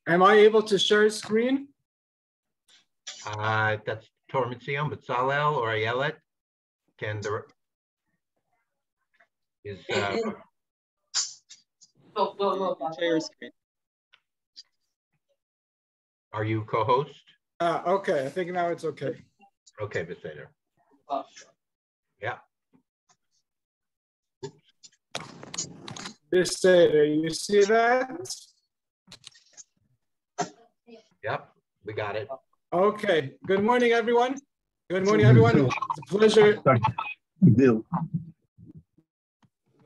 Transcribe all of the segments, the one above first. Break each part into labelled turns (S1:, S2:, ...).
S1: Am I able to share a screen?
S2: That's Tormitzion, but Salel or Ayelet can
S3: share screen.
S2: Are you co-host?
S1: Okay, I think now it's okay.
S2: Okay, Beseder. Yeah.
S1: Beseder, you see that?
S2: Yep, we got it.
S1: Okay, good morning, everyone. Good morning, everyone. It's a pleasure.
S4: Bill.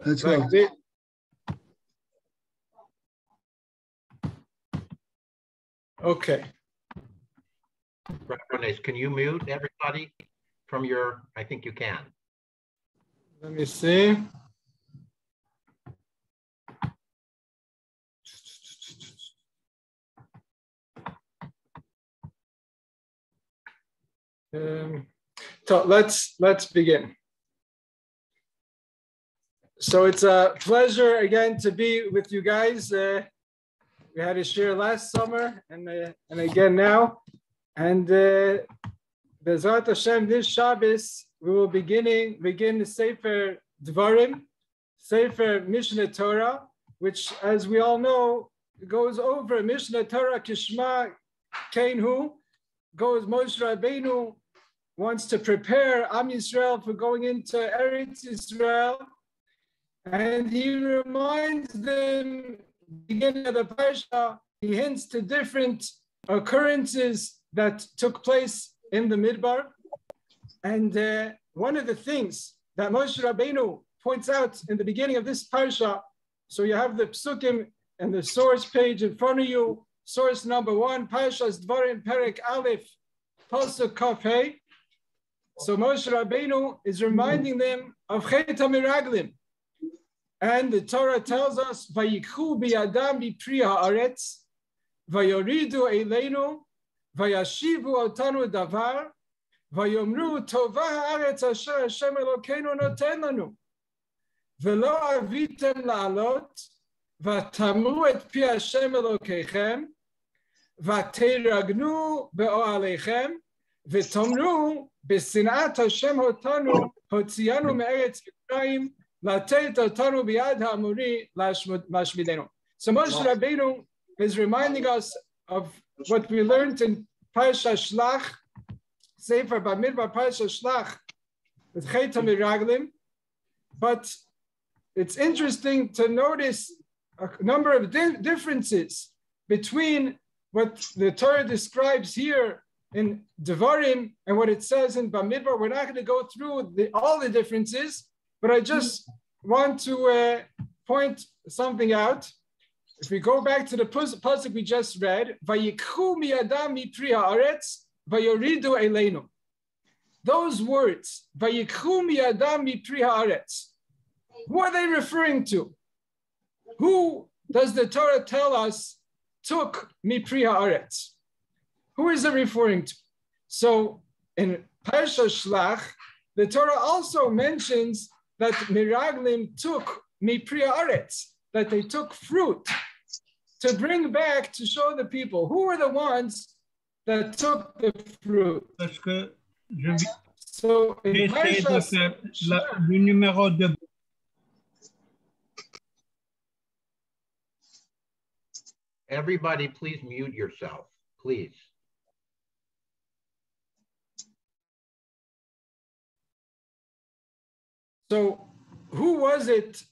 S4: Let's go.
S1: Okay.
S2: Roness, can you mute everybody from your, I think you can.
S1: Let me see. So let's begin. So it's a pleasure again to be with you guys. We had a share last summer and again now. And Bezrat Hashem, this Shabbos, we will begin the Sefer Dvarim, Sefer Mishnah Torah, which, as we all know, goes over Mishnah Torah Kishma Kenhu, goes Moshe Rabbeinu wants to prepare Am Yisrael for going into Eretz Yisrael, and he reminds them, beginning of the Parsha, he hints to different occurrences that took place in the Midbar. And one of the things that Moshe Rabbeinu points out in the beginning of this Parsha, so you have the Psukim and the source page in front of you, source number 1, Parshas Dvarim, Perek Aleph, Pasuk Kaf Hey. So Moshe Rabbeinu is reminding them of Chet HaMiraglim. And the Torah tells us, Vayikhu biyadam bipri haaretz, vayoridu eleinu, vayashivu otanu davar, vayomru tova haaretz asher Hashem Elokeinu noten lanu, velo avitem la'alot, vatamru et pi Hashem Elokeichem, vateragnu be'oalechem, v'tomru b'sinat Hashem otanu, hotzianu me'eretz Mitzrayim, so Moshe Rabbeinu is reminding us of what we learned in Parsha Shlach, Sefer Bamidbar Parsha Shlach, with Chet HaMiraglim. But it's interesting to notice a number of differences between what the Torah describes here in Devarim and what it says in Bamidbar. We're not going to go through all the differences, but I just want to point something out. If we go back to the pasuk we just read, Vayikhu miyadam mipri haaretz, vayoridu eleinu. Those words, Vayikhu miyadam mipri haaretz, who are they referring to? Who does the Torah tell us took mipri haaretz? Who is it referring to? So in Parsha Shlach, the Torah also mentions that Miraglim took mipri haaretz, that they took fruit to bring back to show the people who were the ones that took the fruit. So in Parsha,
S2: everybody, please mute yourself, please.
S1: So who was it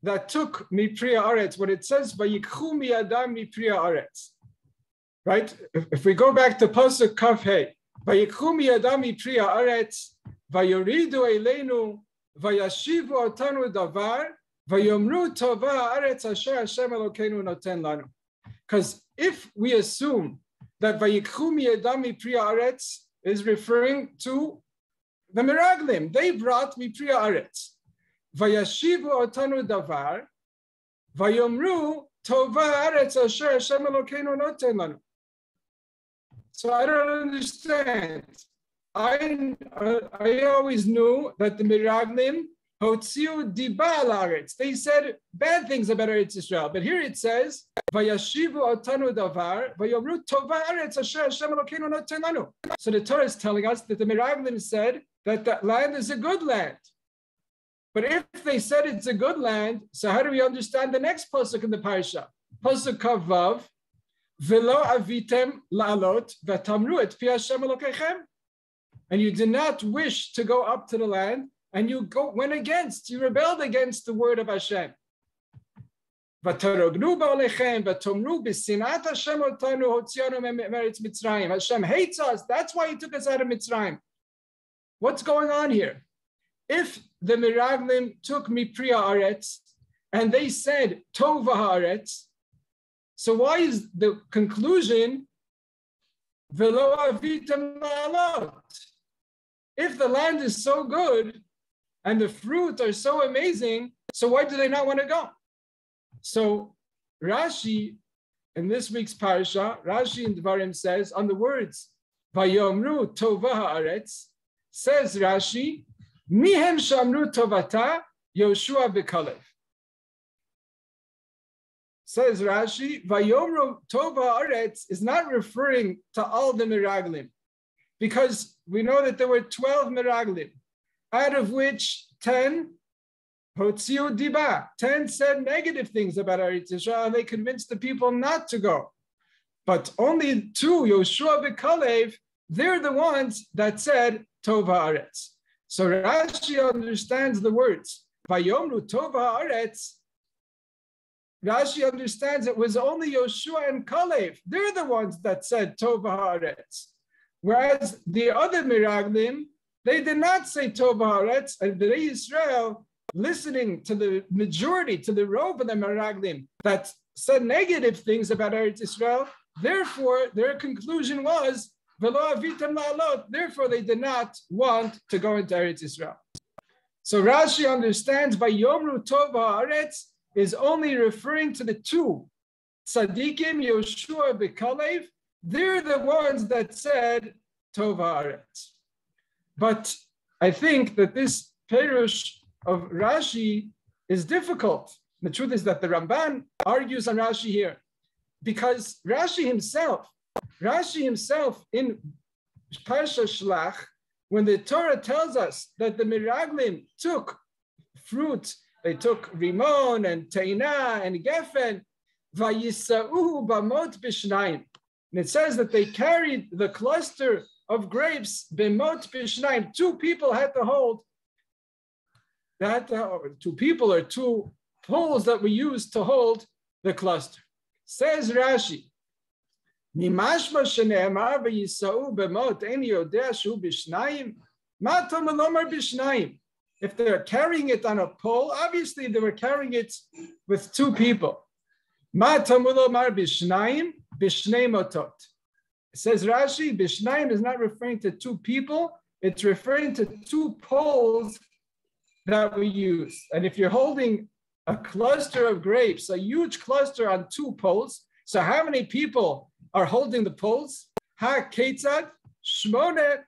S1: that took mipri haaretz? What it says, Vayikhu miyadam mipri haaretz, right? If we go back to pasuk Kaf Hey, Vayikhu miyadam mipri haaretz, vayoridu eleinu, vayashivu otanu davar, vayomru tova haaretz asher Hashem Elokeinu noten lanu. Because if we assume that Vayikhu miyadam mipri haaretz is referring to the Miraglim, they brought mipri haaretz. Vayashivu otanu davar, vayomru tova haaretz asher Hashem Elokeinu noten lanu. So I don't understand. I always knew that the Miraglim Hotziu diba al haaretz. They said bad things about Eretz Israel. But here it says, Vayashivu otanu davar, vayomru tova haaretz asher Hashem Elokeinu noten lanu. So the Torah is telling us that the Meraglim said that that land is a good land. But if they said it's a good land, so how do we understand the next pasuk in the parsha? Pasuk Kavav, Velo avitem la'alot v'tamru et pi Hashem Elokechem. And you did not wish to go up to the land, and you rebelled against the word of Hashem. Hashem hates us. That's why he took us out of Mitzrayim. What's going on here? If the Meraglim took Mipri Haaretz and they said Tova Haaretz, so why is the conclusion Velo avitem la'alot? If the land is so good and the fruit are so amazing, so why do they not want to go? So Rashi, in this week's parasha, Rashi in Dvarim says, on the words, Vayomru Tova Haaretz, says Rashi, Mihem Shamru Tovata, Yoshua B'Kalev. Says Rashi, Vayomru Tova Haaretz is not referring to all the Meraglim, because we know that there were 12 Meraglim, out of which 10 Hotziu Diba, 10 said negative things about Eretz Israel, and they convinced the people not to go. But only 2, Yoshua B'Kalev, they're the ones that said Tova Haaretz. So Rashi understands the words, Vayomru Tova Haaretz. Rashi understands it was only Yoshua and Kalev. They're the ones that said Tova Haaretz. Whereas the other Meraglim, they did not say Tova Haaretz, and the Israel, listening to the majority, to the rove of the Meraglim that said negative things about Eretz Israel, therefore their conclusion was, Velo avitem la'alot, therefore they did not want to go into Eretz Israel. So Rashi understands by Yomru Tova Haaretz is only referring to the 2, Tzadikim, Yoshua B'Kalev. They're the ones that said Tova Haaretz. But I think that this Perush of Rashi is difficult. The truth is that the Ramban argues on Rashi here, because Rashi himself in Parsha Shlach, when the Torah tells us that the Meraglim took fruit, they took Rimon and Teina and Gefen, Vayisa'uhu bamot b'shnayim. And it says that they carried the cluster of grapes, b'mot b'shnayim. 2 people had to hold. That 2 people or 2 poles that were used to hold the cluster. Says Rashi, Mimashma shene'emar v'yisa'u b'mot ein yodea shu b'shnayim, ma tom elomar b'shnayim. If they're carrying it on a pole, obviously they were carrying it with 2 people. Ma tom elomar b'shnayim, b'shnei motot. It says Rashi, b'shnayim is not referring to 2 people, it's referring to 2 poles that we use. And if you're holding a cluster of grapes, a huge cluster on 2 poles, so how many people are holding the poles? Ha ketzad shmone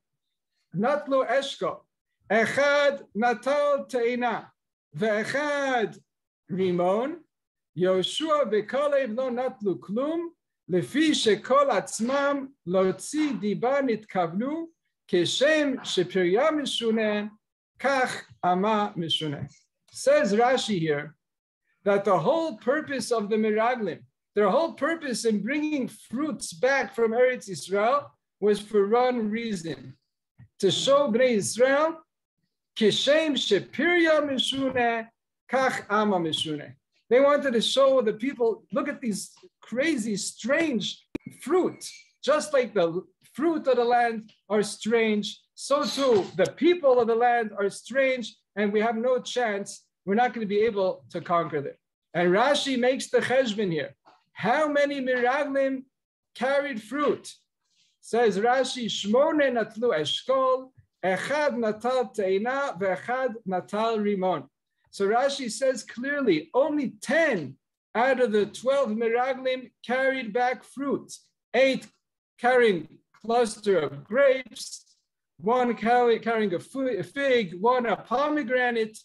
S1: natlu eshko, echad natal teina, ve'echad rimon, Yoshua B'Kalev lo natlu klum, lefi shekol atzmam lotzi diba nitkavnu, keshem shepirya mishuneh, kach ama mishuneh. Says Rashi here that the whole purpose of the Meraglim, their whole purpose in bringing fruits back from Eretz Israel was for one reason, to show Bnei Israel, kishem shepirya mishuneh, kach ama mishuneh. They wanted to show the people, look at these crazy, strange fruit. Just like the fruit of the land are strange, so too the people of the land are strange, and we have no chance. We're not going to be able to conquer them. And Rashi makes the cheshbon here. How many Meraglim carried fruit? Says Rashi, Shmone natlu eshkol, echad natal teina, ve'echad natal rimon. So Rashi says clearly, only 10 out of the 12 Meraglim carried back fruit. 8 carrying a cluster of grapes, 1 carrying a fig, 1 a pomegranate,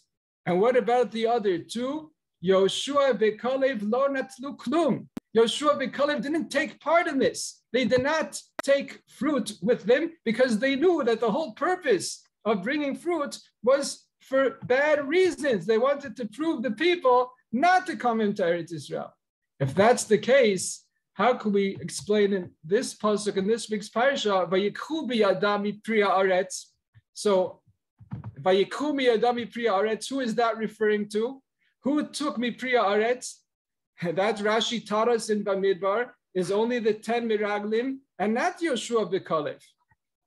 S1: And what about the other two? Yoshua v'Kalev lo natlu klum. Yoshua v'Kalev didn't take part in this. They did not take fruit with them because they knew that the whole purpose of bringing fruit was for bad reasons. They wanted to prove the people not to come into Eretz Israel. If that's the case, how can we explain in this pasuk in this week's parasha, Vayikhu biyadam mipri haaretz? So, Vayikhu biyadam mipri haaretz, who is that referring to? Who took mipri haaretz? That Rashi taught us in Bamidbar is only the 10 miraglim and not Yoshua v'Kalev.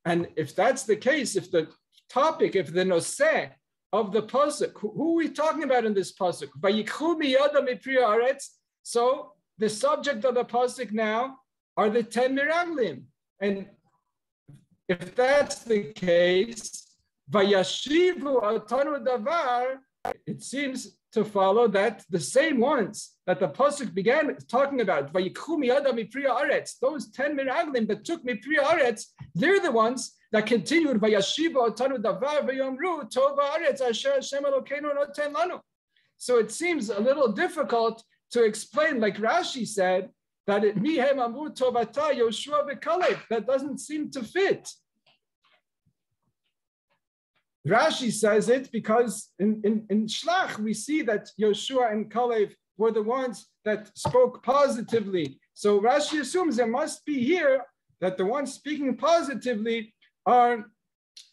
S1: And if that's the case, if the topic, if the noseh of the pasuk, who are we talking about in this pasuk? Vayikhu biyadam mipri haaretz. So the subject of the pasuk now are the 10 miraglim. And if that's the case, vayashivu atanu davar, it seems to follow that the same ones that the pasuk began talking about, vayikhu miyadam mipri haaretz, those 10 miraglim that took mipri haaretz, they're the ones that continued vayashivu atanu davar vayomru tova haaretz asher Hashem Elokeinu noten lanu. So it seems a little difficult to explain, like Rashi said, that it mihem amru tovata Yoshua v'Kalev. That doesn't seem to fit. Rashi says it because in Shlach we see that Yoshua and Kalev were the ones that spoke positively. So Rashi assumes there must be here that the ones speaking positively are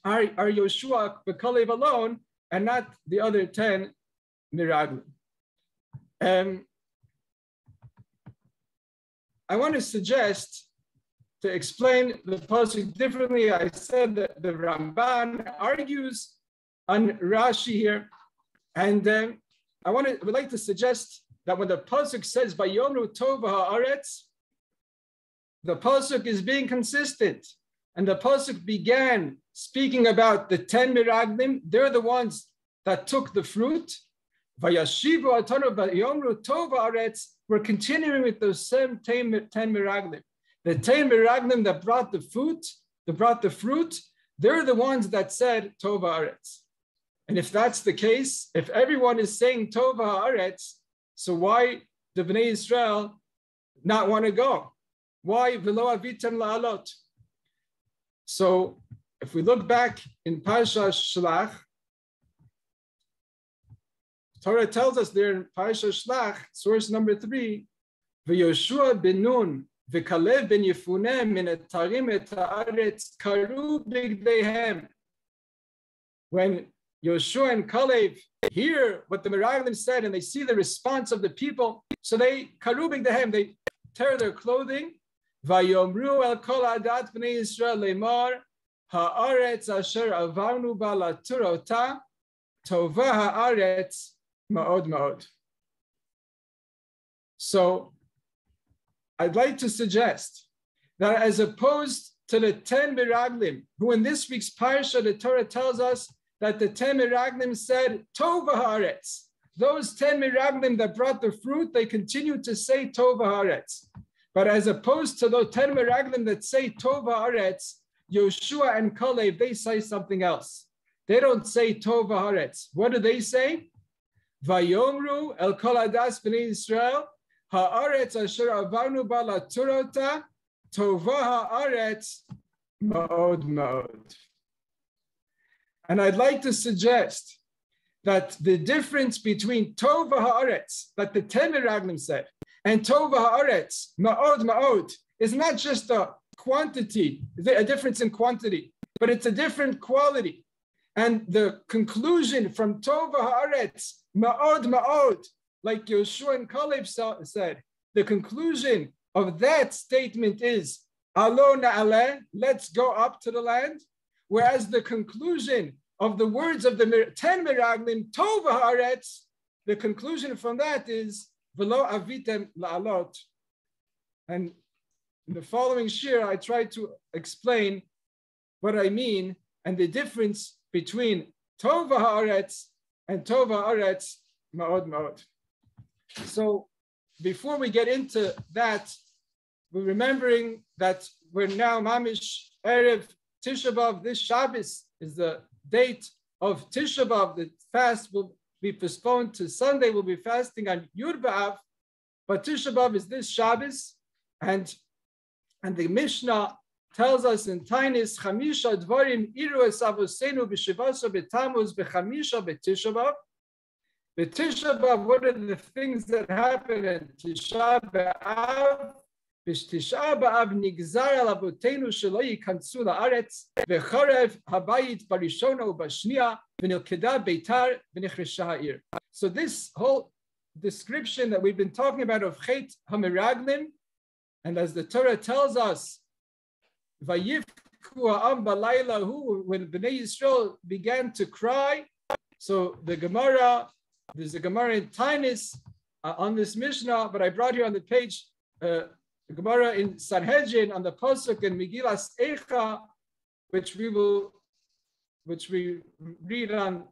S1: Yoshua v'Kalev alone and not the other 10 miraglim. I want to suggest, to explain the pasuk differently, I said that the Ramban argues on Rashi here, and I would like to suggest that when the pasuk says "Vayomru Tova Haaretz," the pasuk is being consistent, and the pasuk began speaking about the 10 miraglim. They're the ones that took the fruit. Vayashivu atanu vayomru Tova Haaretz. We're continuing with those same 10 miraglim. The 10 miraglim that brought the fruit, they're the ones that said Tova Haaretz. And if that's the case, if everyone is saying Tova Haaretz, so why do Bnei Israel not want to go? Why v'lo avitem la'alot? So if we look back in Parashat Shlach, Torah tells us there in Parashat Shlach, source number 3, V'Yoshua ben Nun v'Kalev ben Yefuneh min etarim et haaretz karu bigdeihem. When Yoshua and Kalev hear what the miraglim said and they see the response of the people, so they karu bigdeihem, they tear their clothing. Vayomru el kol adat bnei Yisrael lemar haaretz asher avarnu ba laturota tova haaretz ma'od ma'od. So I'd like to suggest that as opposed to the 10 miraglim, who in this week's parasha, the Torah tells us that the 10 miraglim said Tova Haaretz. Those 10 miraglim that brought the fruit, they continue to say Tova Haaretz. But as opposed to those 10 miraglim that say Tova Haaretz, Yoshua and Kalev, they say something else. They don't say Tova Haaretz. What do they say? Vayomru el kol adas b'nei Yisrael haaretz asher avarnu ba laturota tova haaretz ma'od ma'od. And I'd like to suggest that the difference between Tova haaretz, that the 10 miraglim said, and Tova haaretz ma'od ma'od is not just a quantity, a difference in quantity, but it's a different quality. And the conclusion from Tova haaretz ma'od ma'od, like Yoshua and Kalev said, the conclusion of that statement is alo na'aleh, let's go up to the land. Whereas the conclusion of the words of the 10 miraglim, Tova haaretz, the conclusion from that is v'lo avitem la'alot. And in the following shir, I try to explain what I mean and the difference between Tova haaretz and Tova haaretz ma'od ma'od. So before we get into that, we're remembering that we're now Mamish Erev Tisha B'Av. This Shabbos is the date of Tisha B'Av. The fast will we postponed to Sunday. We'll be fasting on Yud B'Av, but Tisha B'Av is this Shabbos, and the Mishnah tells us in Tainis, Chamisha Dvarim Iru Es Avosenu B'Shivasa B'Tamuz B'Chamisha B'Tisha B'Av. B'Tisha B'Av, what are the things that happen in Tisha B'Av? B'Tisha B'Av Nigzar Al Avotenu Shelo Yikansu La'aretz V'Chorev Habayit Barishona U'Bashnia V'Nilkeda Beitar V'Nichresha Ha'ir. So this whole description that we've been talking about of Chet HaMeraglim, and as the Torah tells us, Vayivku Ha'am Balayla Hu, when Bnei Yisrael began to cry. So there's a Gemara in Tainis on this Mishnah, but I brought here on the page the Gemara in Sanhedrin on the Pasuk in Megillas Eicha, which we read on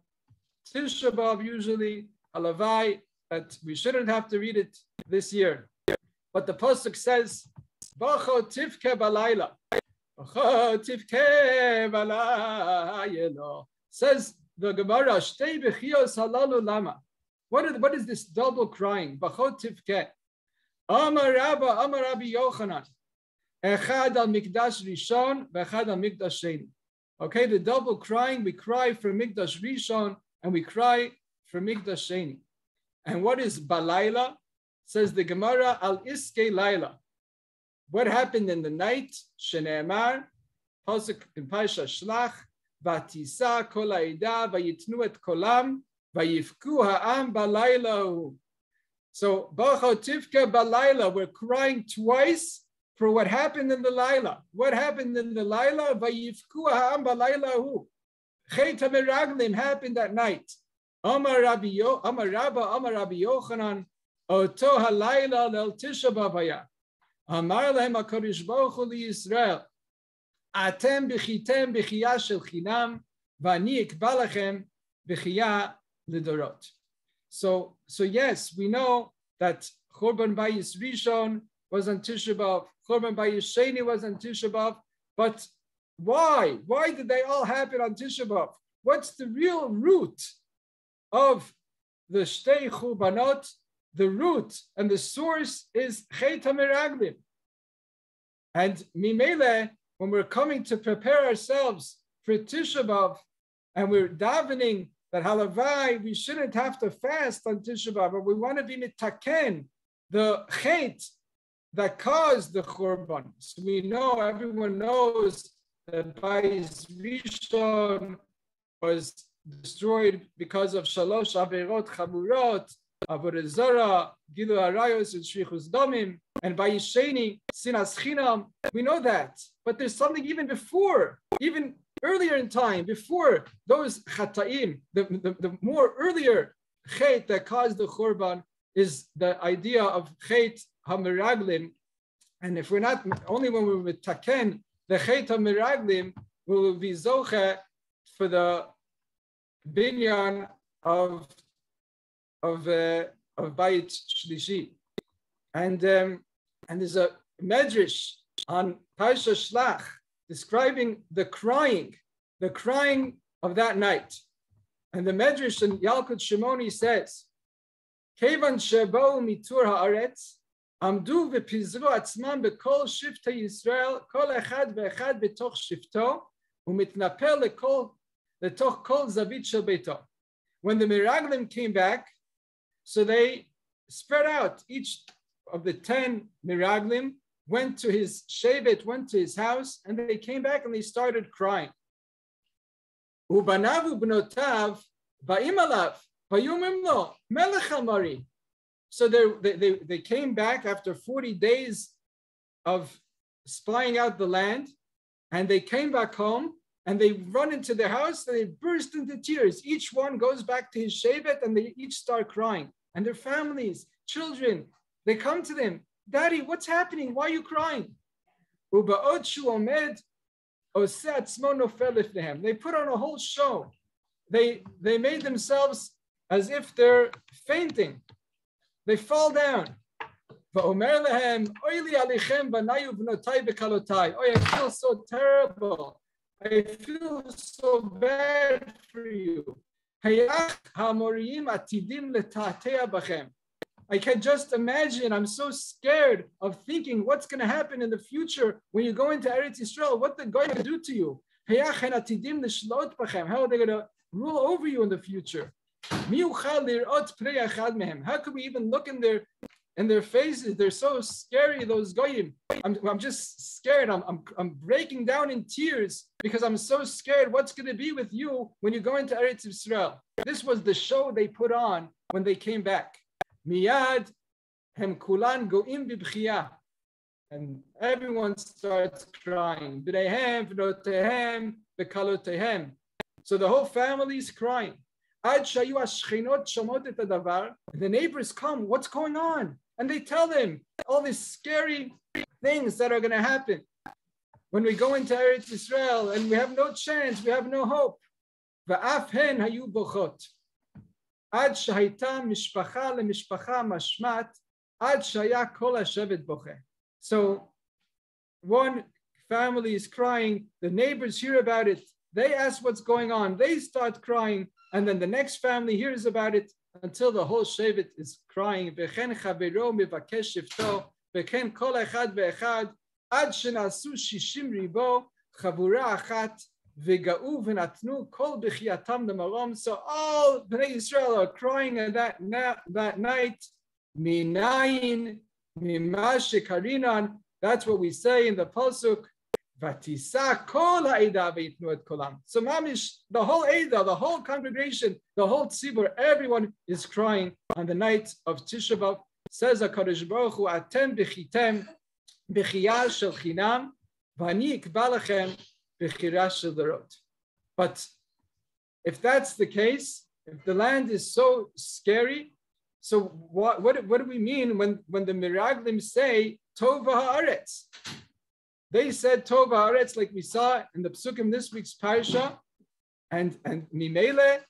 S1: Tisha B'Av usually, Halavai, that we shouldn't have to read it this year. But the Pasuk says, Bacho Tivke Balayla. Bacho Tivke Balayla. Says the Gemara, Shtei B'chios Halalu Lama. What is this double crying? Bacho Tivke. Amar Rabbi Yochanan. Echad al Mikdash Rishon, V'echad al Mikdash Sheni. Okay, the double crying, we cry for Mikdash Rishon, and we cry for Mikdash Sheni. And what is Balayla? Says the Gemara, Al Iske Laila. What happened in the night? Shene'emar, Pasuk in Paisha Shlach, Vatisa kol ha'ida, vayitnu et kolam, vayifku ha'am balayla. So, Bacho Tivke Balayla, we're crying twice for what happened in the Laila. What happened in the Laila? Vayifku ha'am balayla. Chet HaMeraglim happened at night. Amar Rabbi Yochanan, Oto halayla lel Tisha B'Av haya. Amar lehem HaKadosh Baruch Hu liYisrael, Atem b'chitem b'chiyah shel chinam, v'ani ikba lachem b'chiyah lidorot. So yes, we know that Churban Bayis Rishon was on Tisha B'Av, Churban Bayis Sheni was on Tisha B'Av, but why? Why did they all happen on Tisha B'Av? What's the real root of the Shtei Churbanot? The root and the source is Chet HaMeraglim. And Mimele, when we're coming to prepare ourselves for Tisha B'Av, and we're davening that halavai, we shouldn't have to fast on Tisha B'Av, but we want to be mitaken, the Chet that caused the Churban. So we know, everyone knows that Bayis Rishon was destroyed because of Shalosh Averot Chamurot, Avodah Zarah, Gilu Arayos, and Shrichus Damim, and Bayis Sheni, Sinas Chinam. We know that, but there's something even before, even earlier in time, before those Chataim, the more earlier Chet that caused the Churban is the idea of Chet HaMeraglim. And if we're not, only when we're with Taken, the Chet HaMeraglim will be Zoche for the binyan of Bayit Shlishi. And there's a medrash on Parsha Shlach describing the crying of that night. And the medrash in Yalkut Shimoni says, Kevan shebo mitur haaretz, amdu v'pizru atzman bekol shiftei Yisrael, kol echad ve'echad betoch shifto, u'mitnapel letoch kol zavit shel beito. When the Meraglim came back, so they spread out. Each of the 10 Meraglim went to his shevet, went to his house, and they came back and they started crying. Ubanavu b'notav ba'im alav vayumim lo melech hamari. So they came back after 40 days of spying out the land, and they came back home, and they run into their house, and they burst into tears. Each one goes back to his shevet, and they each start crying. And their families, children, they come to them, Daddy, what's happening? Why are you crying? They put on a whole show. They made themselves as if they're fainting. They fall down. Oh, I feel so terrible. I feel so bad for you. I can just imagine, I'm so scared of thinking what's going to happen in the future when you go into Eretz Yisrael, what the going to do to you. How are they going to rule over you in the future? How could we even look in their faces? They're so scary, those goyim. I'm just scared. I'm breaking down in tears because I'm so scared what's going to be with you when you go into Eretz Yisrael. This was the show they put on when they came back. Miyad hem kulan goim bibchia, and everyone starts crying. B'neihem v'notehem v'kalotehem. So the whole family is crying. Ad shayu hashchinot shomot et hadavar. The neighbors come. What's going on? And they tell them all these scary things that are going to happen when we go into Eretz Yisrael, and we have no chance. We have no hope. Va'af hen hayu bochot. Ad shahita mishpacha lemishpacha mashmat, ad shaya kol hashevet boche. So one family is crying, the neighbors hear about it, they ask what's going on, they start crying, and then the next family hears about it until the whole shevet is crying. V'chen chavero mivakesh shifto, v'chen kol echad ve'echad, ad shenasu shishim ribo, chavura achat, V'ga'u v'natnu kol b'chiyatam d'marom. So all Bnei Yisrael are crying at that night. Minayin mima shekarinan. That's what we say in the pasuk. Vatisa kol ha'eda v'yitnu et kolam. So mamish, the whole Eda, the whole congregation, the whole tzibur, everyone is crying on the night of Tisha B'av. Says HaKadosh Baruch Hu, atem b'chitem b'chiyah shel chinam v'ani ikba lachem. But if that's the case, if the land is so scary, so what do we mean when the Miraglim say Tova Haaretz? They said Tova Haaretz, like we saw in the Psukim this week's Parsha, and Mimele,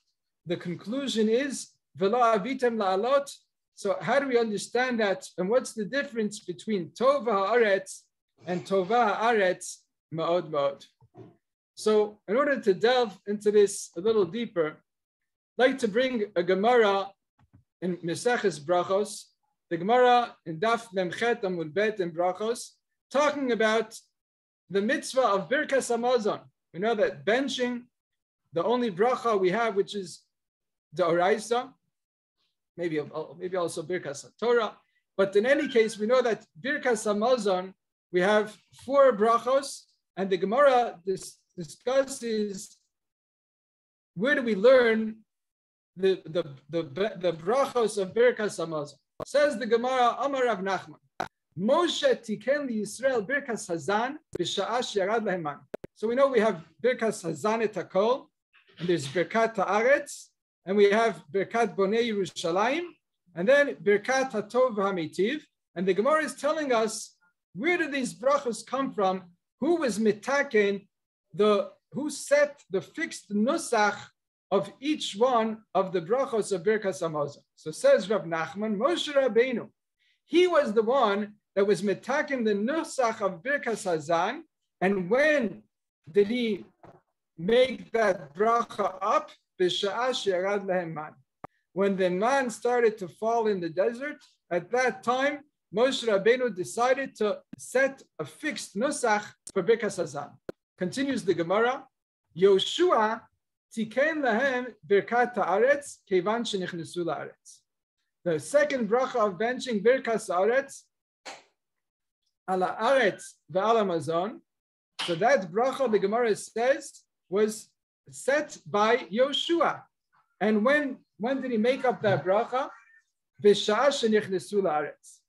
S1: the conclusion is Velo avitem la'alot. So how do we understand that? And what's the difference between Tova Haaretz and Tova Haaretz Ma'od Ma'od? So in order to delve into this a little deeper, I'd like to bring a Gemara in Meseches Brachos, the Gemara in Daf Memchet Amud Bet in Brachos, talking about the mitzvah of Birkas Hamazon. We know that benching, the only bracha we have, which is the Oraisa, maybe also Birkas HaTorah, but in any case, we know that Birkas Hamazon, we have 4 brachos, and the Gemara discusses where do we learn the brachos of Birkas Hamazon. Says the Gemara, Amar Rav Nachman, Moshe tiken li Yisrael Birkas Hazan b'sha'ah she'yarad lahem man. So we know we have Birkas Hazan et Hakol, and there's Birkat Haaretz, and we have Birkat Bonei Yerushalayim, and then Birkat HaTov HaMeitiv. And the Gemara is telling us, where did these brachos come from? Who was mitaken, who set the fixed nusach of each one of the brachos of Birkas Hamazon? So says Rav Nachman, Moshe Rabbeinu, he was the one that was mitaken the nusach of Birkas Hazan. And when did he make that bracha up? B'sha'ah she'yarad lahem man. When the man started to fall in the desert, at that time, Moshe Rabbeinu decided to set a fixed nusach for Birkas Hazan. Continues the Gemara, Yoshua tiken lahem birkat haaretz kevan shenichnesu laaretz. The second bracha of benching Birkas Haaretz, ala haaretz ve'ala mazon. So that bracha, the Gemara says, was set by Yoshua. And when did he make up that bracha? B'sha'ah shenichnesu laaretz.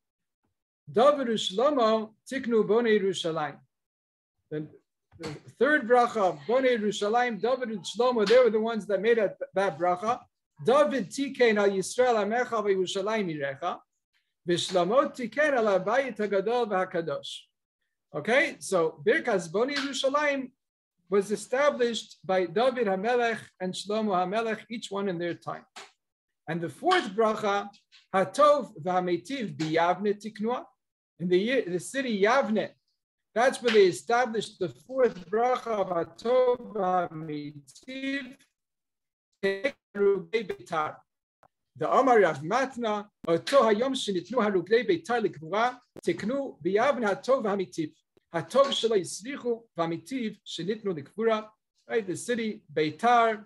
S1: David u'shlomo tiknu bonei Yerushalayim. The third bracha of bonei Yerushalayim, David and Shlomo, they were the ones that made that bracha. David tikein al Yisrael amecha v'Yerushalayim yirecha, v'Shlomo tikein al habayit hagadol v'hakadosh. Okay, so Birkas bonei Yerushalayim was established by David HaMelech and Shlomo HaMelech, each one in their time. And the fourth bracha, Hatov v'Hameitiv b'Yavne tiknua, in the city Yavne, that's where they established the fourth bracha of Hatov v'Hameitiv, The Amar Rav Matna, Oto Hayom Shenitnu Haruglei Beitar Likvura, Tiknu Biyavn Hatov Hamitiv. Hatov Shelo Yisrichu Vamitiv Shenitnu Likvura. Right, the city Beitar,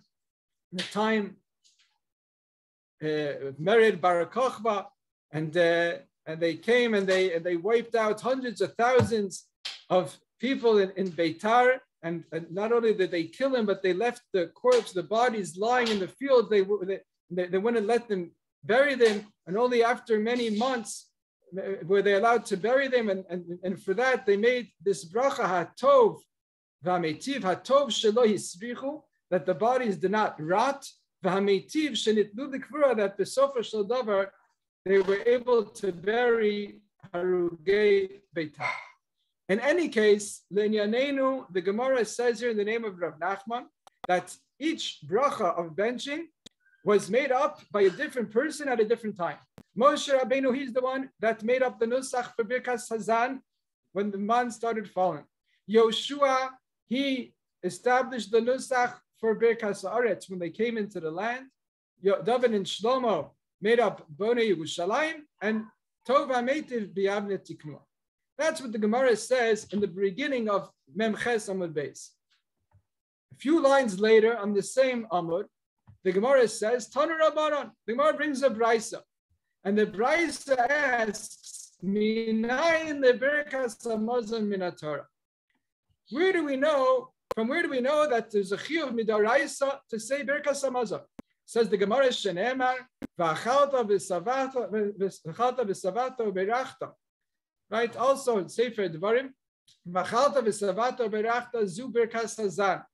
S1: the time Mered Barakochba, and they came and they wiped out hundreds of thousands of people in Beitar. And not only did they kill him, but they left the corpse, the bodies lying in the field. They wouldn't let them bury them, and only after many months were they allowed to bury them. And for that they made this bracha hatov v'hametiv, hatov shelo yisrichu, that the bodies did not rot, v'hametiv shenitnu l'kvura, that besofer shel davar they were able to bury harugei Beitar. In any case, l'inyanenu, the Gemara says here in the name of Rav Nachman that each bracha of benching was made up by a different person at a different time. Moshe Rabbeinu, he's the one that made up the nusach for Birkas Hazan when the man started falling. Yoshua, he established the nusach for Birkas Haaretz when they came into the land. David and Shlomo made up Bonei Yerushalayim, and Tova Meitiv B'Yavne Tiknua. That's what the Gemara says in the beginning of Memches Amud Beis. A few lines later, on the same Amud, the Gemara says, Tanu Rabbanan. The Gemara brings a brisa, and the brisa asks, Minayin leberkas hamazon min haTorah. Where do we know that there's a chiyuv midaraisa to say berkas hamazon? Says the Gemara, Shenemar, v'achalta v'savato berachta. Right? Also in Sefer Dvarim, v'achalta v'savato berachta zu berkas hazan.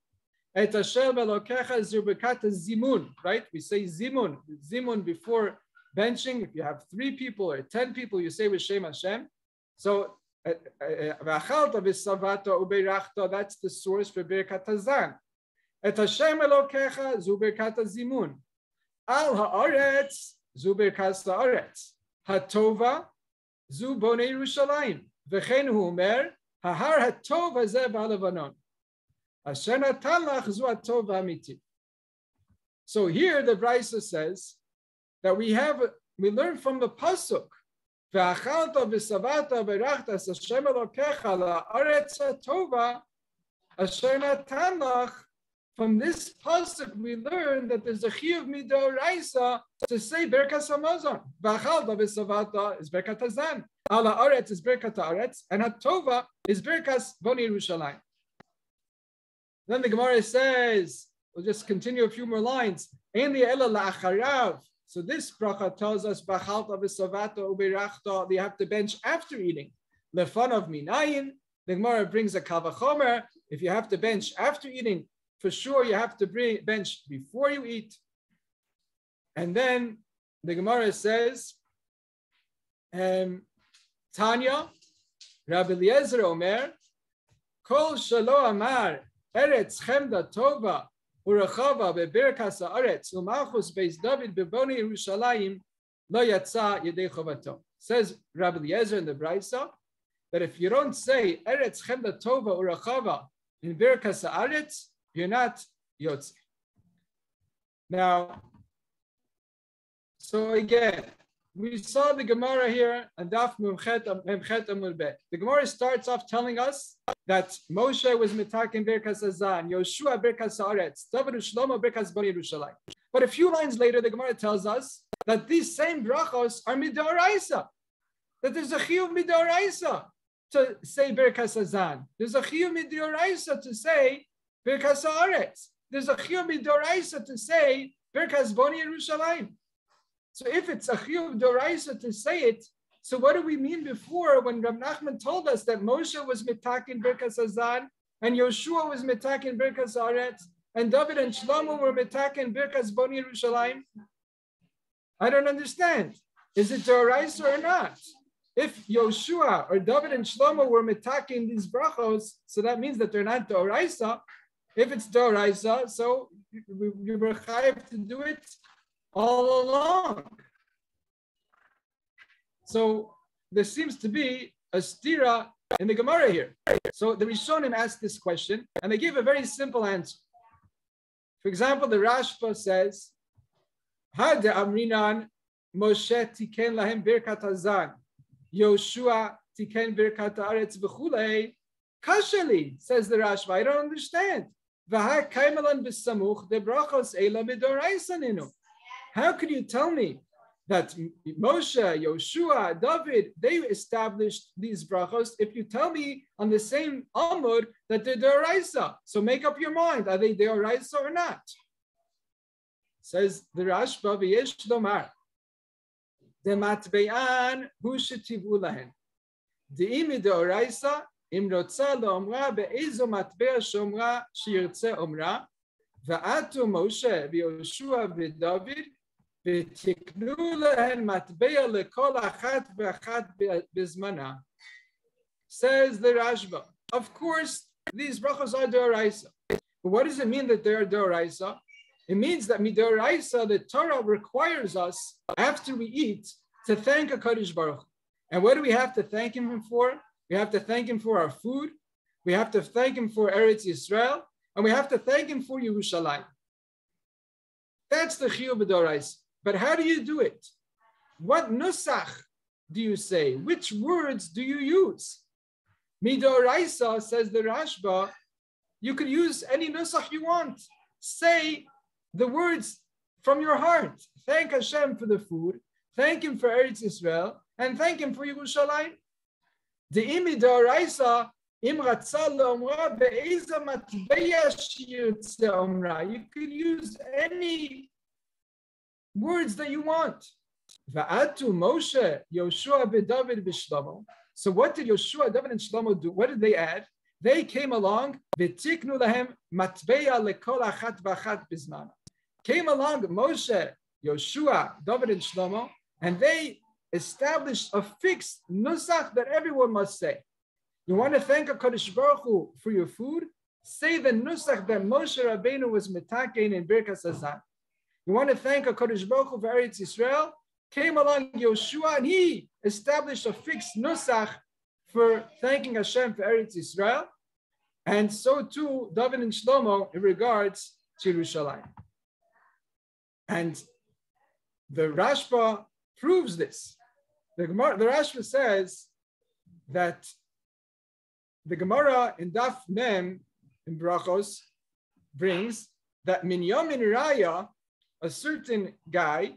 S1: Et Hashem Elokecha zu berkat zimun. Right? We say zimun. Zimun before benching. If you have 3 people or 10 people, you say with Shem Hashem. So v'achalta v'savato uberachta. That's the source for berkat hazan. Et Hashem Elokecha zu berkat zimun. Al haaretz zu berkat haaretz. Hatova zu bonei Yerushalayim. V'chein hu omer hahar hatov hazeh ba'levanon. Asher natan lach zu hatov ha'amiti. So here the brisa says that we learn from the pasuk. V'achalta v'savata v'rachta Hashem Elokecha la'aretz hatova asher natan lach. From this pasuk, we learn that there's a chiyuv midoraisa to say berkas hamazon. V'achalta v'savata is berkat hazan. Ala aretz is berkat haaretz, and hatova is berkas boni Yerushalayim. Then the Gemara says, we'll just continue a few more lines. Ein li ela la'acharav. So this bracha tells us v'achalta v'savata uberachta. You have to bench after eating. Lefanav minayin. The Gemara brings a kavachomer. If you have to bench after eating, for sure, you have to bench before you eat. And then the Gemara says, Tanya, Rabbi Eliezer Omer, Kol Shalo Amar, Eretz Chemda Tova, Urachava Beberkas Haaretz, Umachus Beis David Beboni Yerushalayim, Lo Yatsa Yedei Chovato. Says Rabbi Eliezer in the Brisa, that if you don't say Eretz Chemda Tova Urachava in Berkas Haaretz, you're not Yotze. Now, so again, we saw the Gemara here and Daf Memchet Amud Bet. The Gemara starts off telling us that Moshe was mitaken Berkas Hazan, Yoshua Berkas Haaretz, David Shlomo Berkas Boni Yerushalayim. But a few lines later, the Gemara tells us that these same brachos are midoraisa. That there's a chiyuv midoraisa to say Berkas Hazan. There's a chiyuv midoraisa to say Berkas Haaretz. There's a chiyuv midoraisa to say Berkas Boni Yerushalayim. So if it's a chiyuv doraisa to say it, so what do we mean before when Rab Nachman told us that Moshe was mitakin Berkas Hazan and Yoshua was mitakin Berkas Haaretz and David and Shlomo were mitakin Berkas Boni Yerushalayim? I don't understand. Is it doraisa or not? If Yoshua or David and Shlomo were mitakin these brachos, so that means that they're not doraisa. If it's doraisa, so we were chayav to do it all along. So there seems to be a stira in the Gemara here. So the Rishonim asked this question, and they give a very simple answer. For example, the Rashba says, Had Amrinan Moshe tiken lahem birkat hazan, Yoshua tiken birkat haaretz v'chulei. Kashali, says the Rashba, I don't understand. V'ha kaimelan b'samuch de brachos eila midoraisa ninu. How could you tell me that Moshe, Yoshua, David, they established these brachos if you tell me on the same Amud that they're Deoraisa? So make up your mind, are they Deoraisa or not? Says the Rashba, V'yesh domar, de matbe'an hu shetivu lahen. De'imi Deoraisa, im rotza lo'omra be'ezo matbe'a shomra shirtze omra, va'atu Moshe v'Yoshua v'David, says the Rashba. Of course, these brachos are deoraisa. But what does it mean that they are deoraisa? It means that midoraisa, the Torah requires us after we eat to thank HaKadosh Baruch Hu. And what do we have to thank him for? We have to thank him for our food. We have to thank him for Eretz Yisrael, and we have to thank him for Yerushalayim. That's the chiyuv b'doraisa. But how do you do it? What nusach do you say? Which words do you use? Midoraisa, says the Rashba, you could use any nusach you want. Say the words from your heart. Thank Hashem for the food, thank him for Eretz Yisrael, and thank him for Yerushalayim. De'im midoraisa, im ratza lo'omra be'eza matbeya shirtze omra. You could use any words that you want. Va'atu Moshe, Yoshua b'David b'Shlomo. So what did Yoshua, David, and Shlomo do? What did they add? They came along, v'tiknu lahem matbeya lekol achat v'achat bizmana. Came along Moshe, Yoshua, David, and Shlomo, and they established a fixed nusach that everyone must say. You want to thank HaKadosh Baruch Hu for your food? Say the nusach that Moshe Rabbeinu was metakein in Birkas Hazan. You want to thank HaKadosh Baruch Hu for Eretz Yisrael? Came along Yoshua and he established a fixed nusach for thanking Hashem for Eretz Yisrael. And so too, David and Shlomo in regards to Yerushalayim. And the Rashba proves this. The Rashba says that the Gemara in Daf Mem in Brachos brings that Min Yamin Raya, a certain guy,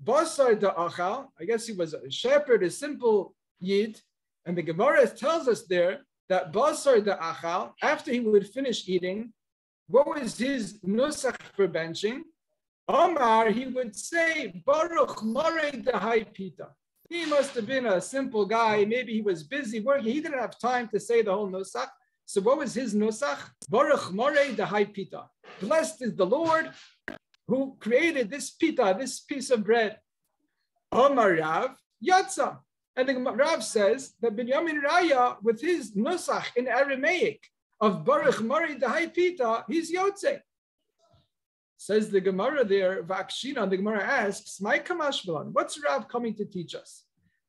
S1: Basar da'achal, I guess he was a shepherd, a simple yid, and the Gemara tells us there that Basar da'achal, after he would finish eating, what was his nusach for benching? Omar, he would say, Baruch Marei Dahai Pita. He must have been a simple guy. Maybe he was busy working. He didn't have time to say the whole nusach. So what was his nusach? Baruch Marei Dahai Pita. Blessed is the Lord who created this pita, this piece of bread. Omar Rav Yatza. And the Rav says that Binyamin Raya, with his nusach in Aramaic of Baruch Marei Dahai Pita, he's Yotze. Says the Gemara there, Vakshina, the Gemara asks, "My Kamashbalan, what's Rav coming to teach us?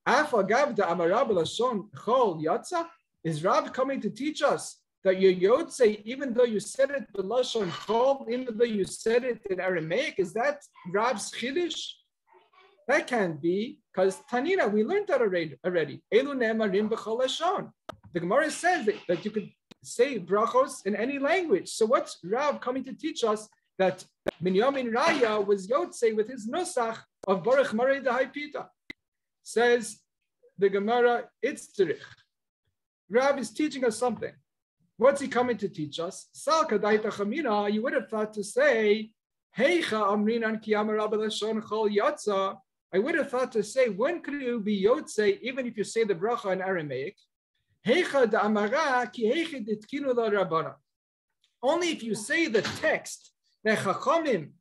S1: Afagav da Amarab Lashon Chol Yatza? Is Rav coming to teach us that you're Yotze, even though you said it B'Lashon Chol, even though you said it in Aramaic? Is that Rav's Chiddush? That can't be, because Tanina, we learned that already. Elu Ne'emarim B'Chol Lashon. The Gemara says that you could say brachos in any language. So what's Rav coming to teach us? That Binyamin Raya was Yotze with his nusach of Baruch Marei Dahai Pita. Says the Gemara, it's tzirich. Rav is teaching us something. What's he coming to teach us? Salka daita chamina, you would have thought to say, Heicha amrinan ki amar Rabbi lashon chol yatza. I would have thought to say, when could you be Yotze, even if you say the bracha in Aramaic? Heicha da amara ki heicha ditkinu la rabbana. Only if you say the text that Chachamim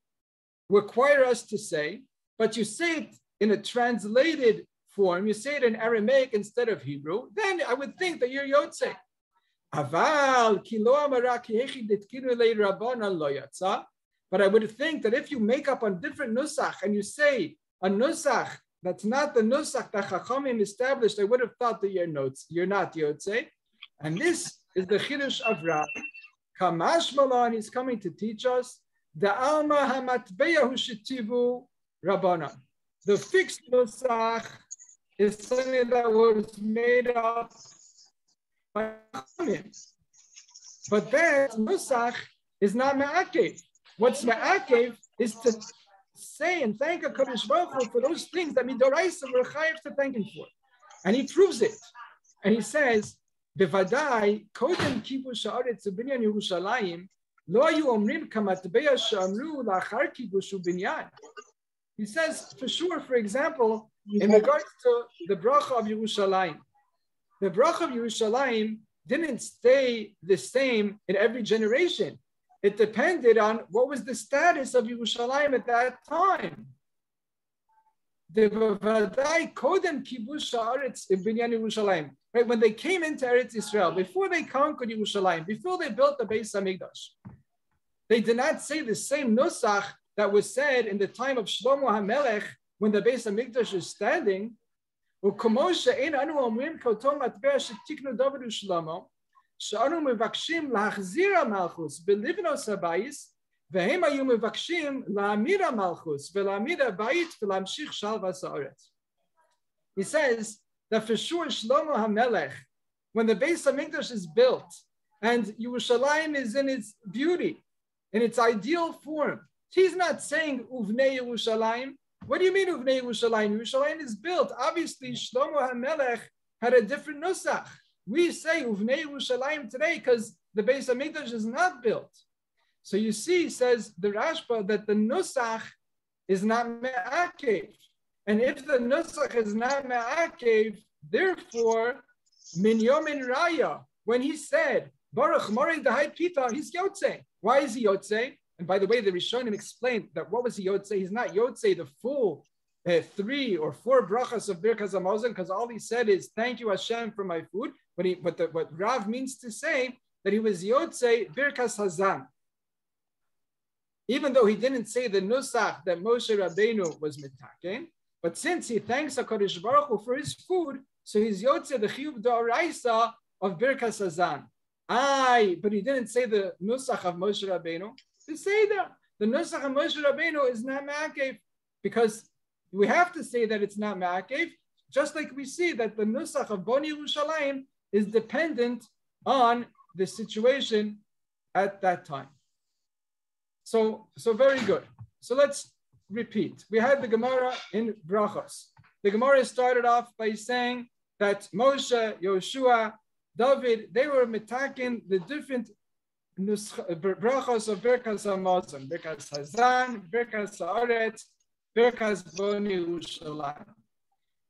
S1: require us to say, but you say it in a translated form, you say it in Aramaic instead of Hebrew, then I would think that you're Yotze. Aval ki lo amara ki hechi ditkinu le rabbana lo yatsa. But I would think that if you make up on different nusach and you say a nusach that's not the nusach that Chachamim established, I would have thought that you're not Yotze. And this is the Chiddush of Rav. Kamash Malan is coming to teach us the alma hamatbeyahu shetivu rabbanan. The fixed nusach is something that was made up by Chachamim. But that nusach is not me'akev. What's me'akev is to say and thank HaKadosh Baruch Hu for those things that midoraisa we're chayav to thank him for. And he proves it. And he says, Bevadai, kodem kibush haaretz ubinyan Yerushalayim, lo hayu omrim kamatbeya she'amru la'achar kibush ubinyan. He says, for sure, for example, in regards to the bracha of Yerushalayim, the bracha of Yerushalayim didn't stay the same in every generation. It depended on what was the status of Yerushalayim at that time. Right, when they came into Eretz Israel, before they conquered Yerushalayim, before they built the Beis Hamikdash, they did not say the same nusach that was said in the time of Shlomo HaMelech when the Beis Hamikdash is standing. שאנו מבקשים להחזיר המלכוס בלבנוס הבייס, והם היו מבקשים להעמיד המלכוס ולהעמיד הבית ולהמשיך שלוות הארץ. He says that for sure Shlomo HaMelech, when the Beis Hamikdash is built and Yerushalayim is in its beauty, in its ideal form, he's not saying Uvnei Yerushalayim. What do you mean Uvnei Yerushalayim? Yerushalayim is built. Obviously Shlomo HaMelech had a different nusach. We say Uvnei Yerushalayim today because the Beis Hamikdash is not built. So you see, says the Rashba, that the nusach is not me'akev. And if the nusach is not me'akev, therefore, min yomin raya, when he said, Baruch Morei Dahai Pita, he's Yotze. Why is he Yotze? And by the way, the Rishonim explained that what was he Yotze? He's not Yotze the full 3 or 4 brachas of Birkas Hamazon, because all he said is, thank you Hashem for my food. What Rav means to say, that he was Yotze Birkas Hazan. Even though he didn't say the nusach that Moshe Rabbeinu was mitaken, but since he thanks HaKadosh Baruch Hu for his food, so he's Yotze the Chiyuv D'Oraisa of Birkas Hazan. But he didn't say the nusach of Moshe Rabbeinu. To say that the nusach of Moshe Rabbeinu is not ma'akev, because we have to say that it's not ma'akev, just like we see that the nusach of Boni Yerushalayim is dependent on the situation at that time. So very good. So let's repeat. We had the Gemara in Brachos. The Gemara started off by saying that Moshe, Yoshua, David, they were mitaking the different brachos of Birkas Hamazon, Birkas Hazan, Birkas Haaretz, Birkas Boni Yerushalayim.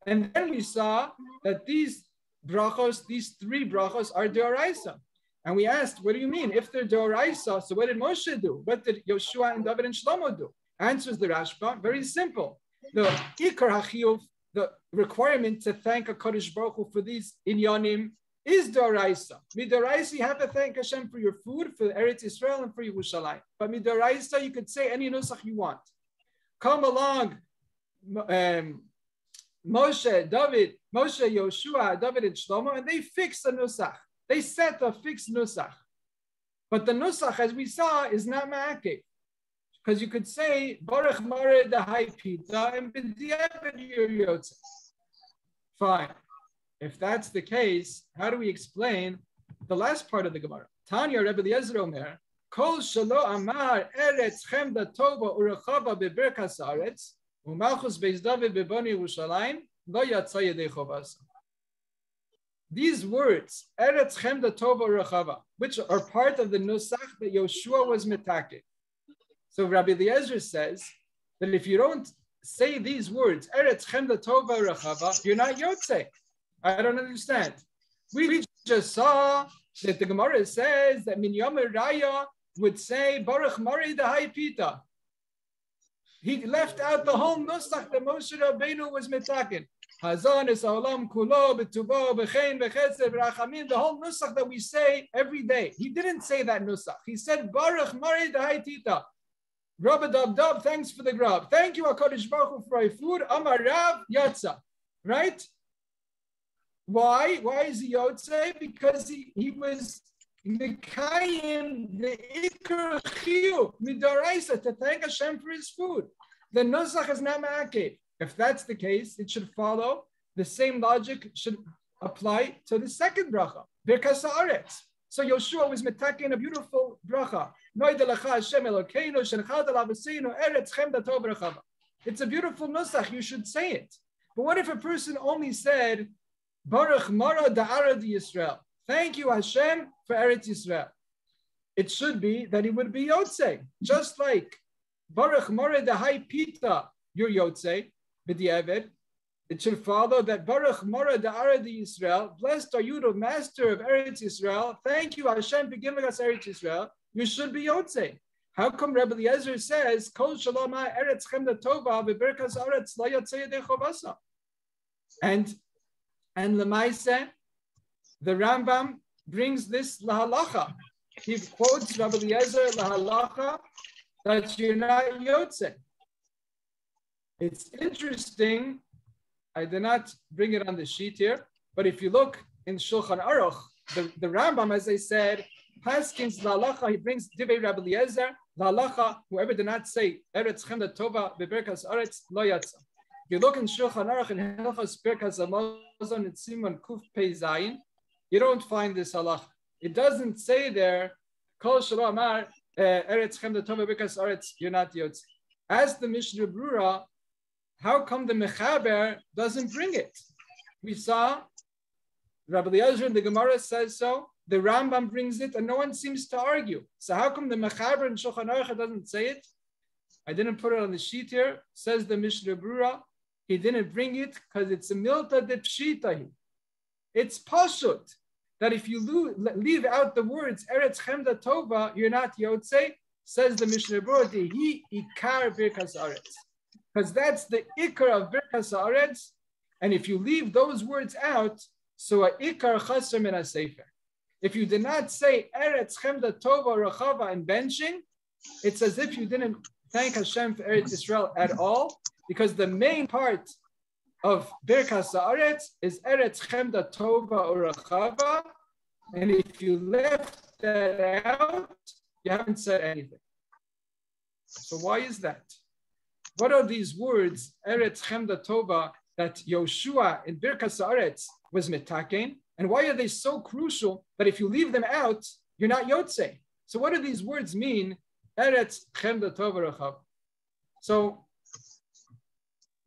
S1: And then we saw that these brachos, these 3 brachos are D'Oraisa. And we asked, what do you mean? If they're D'Oraisa, so what did Moshe do? What did Yoshua and David and Shlomo do? Answers the Rashba, very simple. The Ikar HaChiyuv, the requirement to thank HaKadosh Baruch Hu for these inyanim, is D'Oraisa. Midoraisa, you have to thank Hashem for your food, for Eretz Israel, and for Yerushalayim. But Midoraisa, you could say any nusach you want. Come along, Moshe, Yoshua, David, and Shlomo, and they fixed a nusach. They set a fixed nusach. But the nusach, as we saw, is not ma'akev. Because you could say, Baruch Morei Dahai Pita, and b'diavad you're Yotze. Fine. If that's the case, how do we explain the last part of the Gemara? Tanya Rabbi Eliezer Omer, Kol shelo amar eretz chemda tova urechava bebirkas haaretz, u'malchus beis David beboni Yerushalayim, lo yatsa yedei chovasa. These words, eretz chemda tova urechava, which are part of the nusach that Yoshua was mitaken. So Rabbi Eliezer says that if you don't say these words, eretz chemda tova urechava, you're not Yotze. I don't understand. We just saw that the Gemara says that Min Yom Raya would say Baruch Morei Dahai Pita. He left out the whole nusach that Moshe Rabbeinu was mitaken. Hazan es haolam kulo b'tuvo b'chein b'chesed b'rachamim. The whole nusach that we say every day. He didn't say that nusach. He said Baruch Morei Dahai Pita. Rabbi Dab, thanks for the grub. Thank you, HaKadosh Baruch Hu, for our food. Amar Rav Yatza. Right? Why? Why is he Yotze? Because he Mikayim the Iker Chiyuv Midoraisa to thank Hashem for his food. The Nusach is not ma'akev. If that's the case, it should follow the same logic should apply to the second bracha, Birkas Haaretz. So Yoshua was metaking a beautiful bracha. It's a beautiful nusach. You should say it. But what if a person only said, Baruch Mara Da'ara Yisrael? Thank you, Hashem, for Eretz Yisrael. It should be that he would be Yotzei. Just like Baruch Mara Da'hai Pita, you're Yotzei, B'di'evet. It should follow that Baruch Mara Da'ara Yisrael, blessed are you, the master of Eretz Yisrael. Thank you, Hashem, for giving us Eretz Yisrael. You should be Yotzei. How come Rabbi Eliezer says, Kol Shalom Eretz Chemda Tova v'Berkas Haaretz la Yotzei Yedei Chovasa? And Lemaise, the Rambam brings this lahalacha. He quotes Rabbi Eliezer lahalacha that you're not Yotzei. It's interesting. I did not bring it on the sheet here, but if you look in Shulchan Aruch, the Rambam, as I said, Paskins lahalacha, he brings Divrei Rabbi Eliezer lahalacha. Whoever did not say Eretz Chemda Tova v'Berkas Haaretz lo yatsa. If you look in Shulchan Aruch in Hilchos Birkas Hamazon and Simon Kuf Pei Zayin, you don't find this halacha. It doesn't say there, Kol Shalom Amar Eretz Chemda Tova v'Berkas Haaretz, you're not Yotze. As the Mishnah Brura, how come the Mechaber doesn't bring it? We saw Rabbi Eliezer in the Gemara says so. The Rambam brings it, and no one seems to argue. So how come the Mechaber in Shulchan Aruch doesn't say it? I didn't put it on the sheet here. Says the Mishnah Brura, he didn't bring it because it's a milta de pshitahi. It's pashut that if you leave out the words Eretz Chemda Tova, you're not Yotzei. Says the Mishnah Brura, he ikar birkas Haaretz. Because that's the ikar of Birkas Haaretz, and if you leave those words out, so a ikar chaser min ha-sefer. If you did not say Eretz Chemda Tova Rachava and benching, it's as if you didn't thank Hashem for Eretz Yisrael at all, because the main part of Birkas Haaretz is Eretz Chemda Tova or Rachava, and if you left that out, you haven't said anything. So why is that? What are these words, Eretz Chemda Tova, that Yoshua in Birkas Haaretz was metaken? And why are they so crucial that if you leave them out, you're not Yotzei? So what do these words mean? Eretz Chemda Tova Rachav. So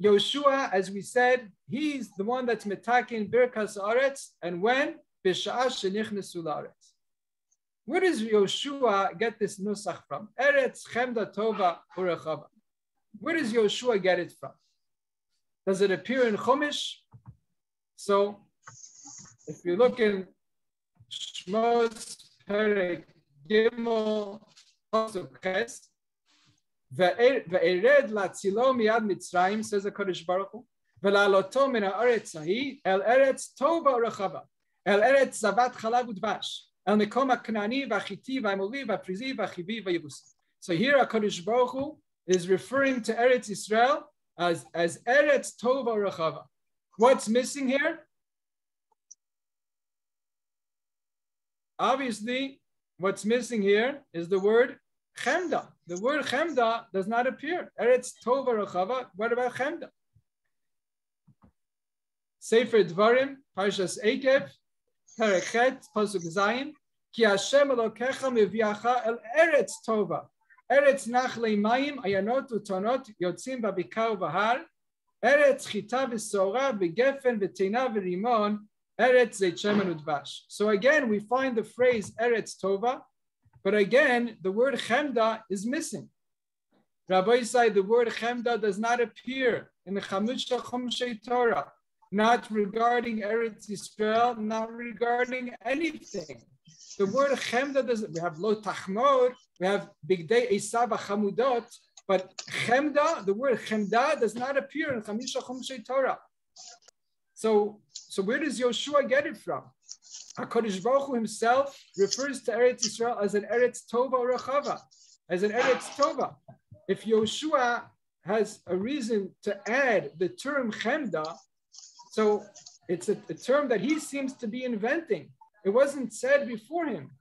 S1: Yoshua, as we said, he's the one that's metaken Birkas Haaretz, and when? B'sha'ah shenichnesu la'aretz. Where does Yoshua get this nusach from? Eretz Chemda Tova Urachava. Where does Yoshua get it from? Does it appear in Chumash? So, if you look in Shmos Perek Gimel Pasuk Ches, ve'ered latzilo miyad Mitzrayim, says the Kodesh Baruch Hu, ve'la'aloto min ha'aretz hahi el eretz tova urachava, el eretz zavat chalav udvash, el mekom ha'knani v'achiti v'amoli v'aprizi v'achivi v'yebusi. So here HaKadosh Baruch Hu is referring to Eretz Yisrael as Eretz Tova Rachava. What's missing here? Obviously, what's missing here is the word Chemda. The word Chemda does not appear. Eretz Tova Rachava. What about Chemda? Sefer Dvarim, Parshas Ekev, Perek Chet, Pasuk Zayin, Ki Hashem Elokecha meviacha el Eretz Tova. Eretz nachlei mayim ayanot utonot yotzim babikar bahar. Eretz chita v'sora v'gefen v'teina v'rimon. Eretz zeit shemen udvash. So again, we find the phrase Eretz Tova, but again, the word Chemda is missing. Rabbi said the word Chemda does not appear in the Chamusha Chumshei Torah, not regarding Eretz Yisrael, not regarding anything. The word Chemda doesn't. We have Lo Tachmor, we have Bigdei Esav Chamudot, but Chemda, the word Chemda does not appear in Chamisha Chumshei Torah. So where does Yoshua get it from? HaKadosh Baruch Hu himself refers to Eretz Yisrael as an Eretz Tova Rachava, as an Eretz Tova. If Yoshua has a reason to add the term Chemda, so it's a term that he seems to be inventing. It wasn't said before him.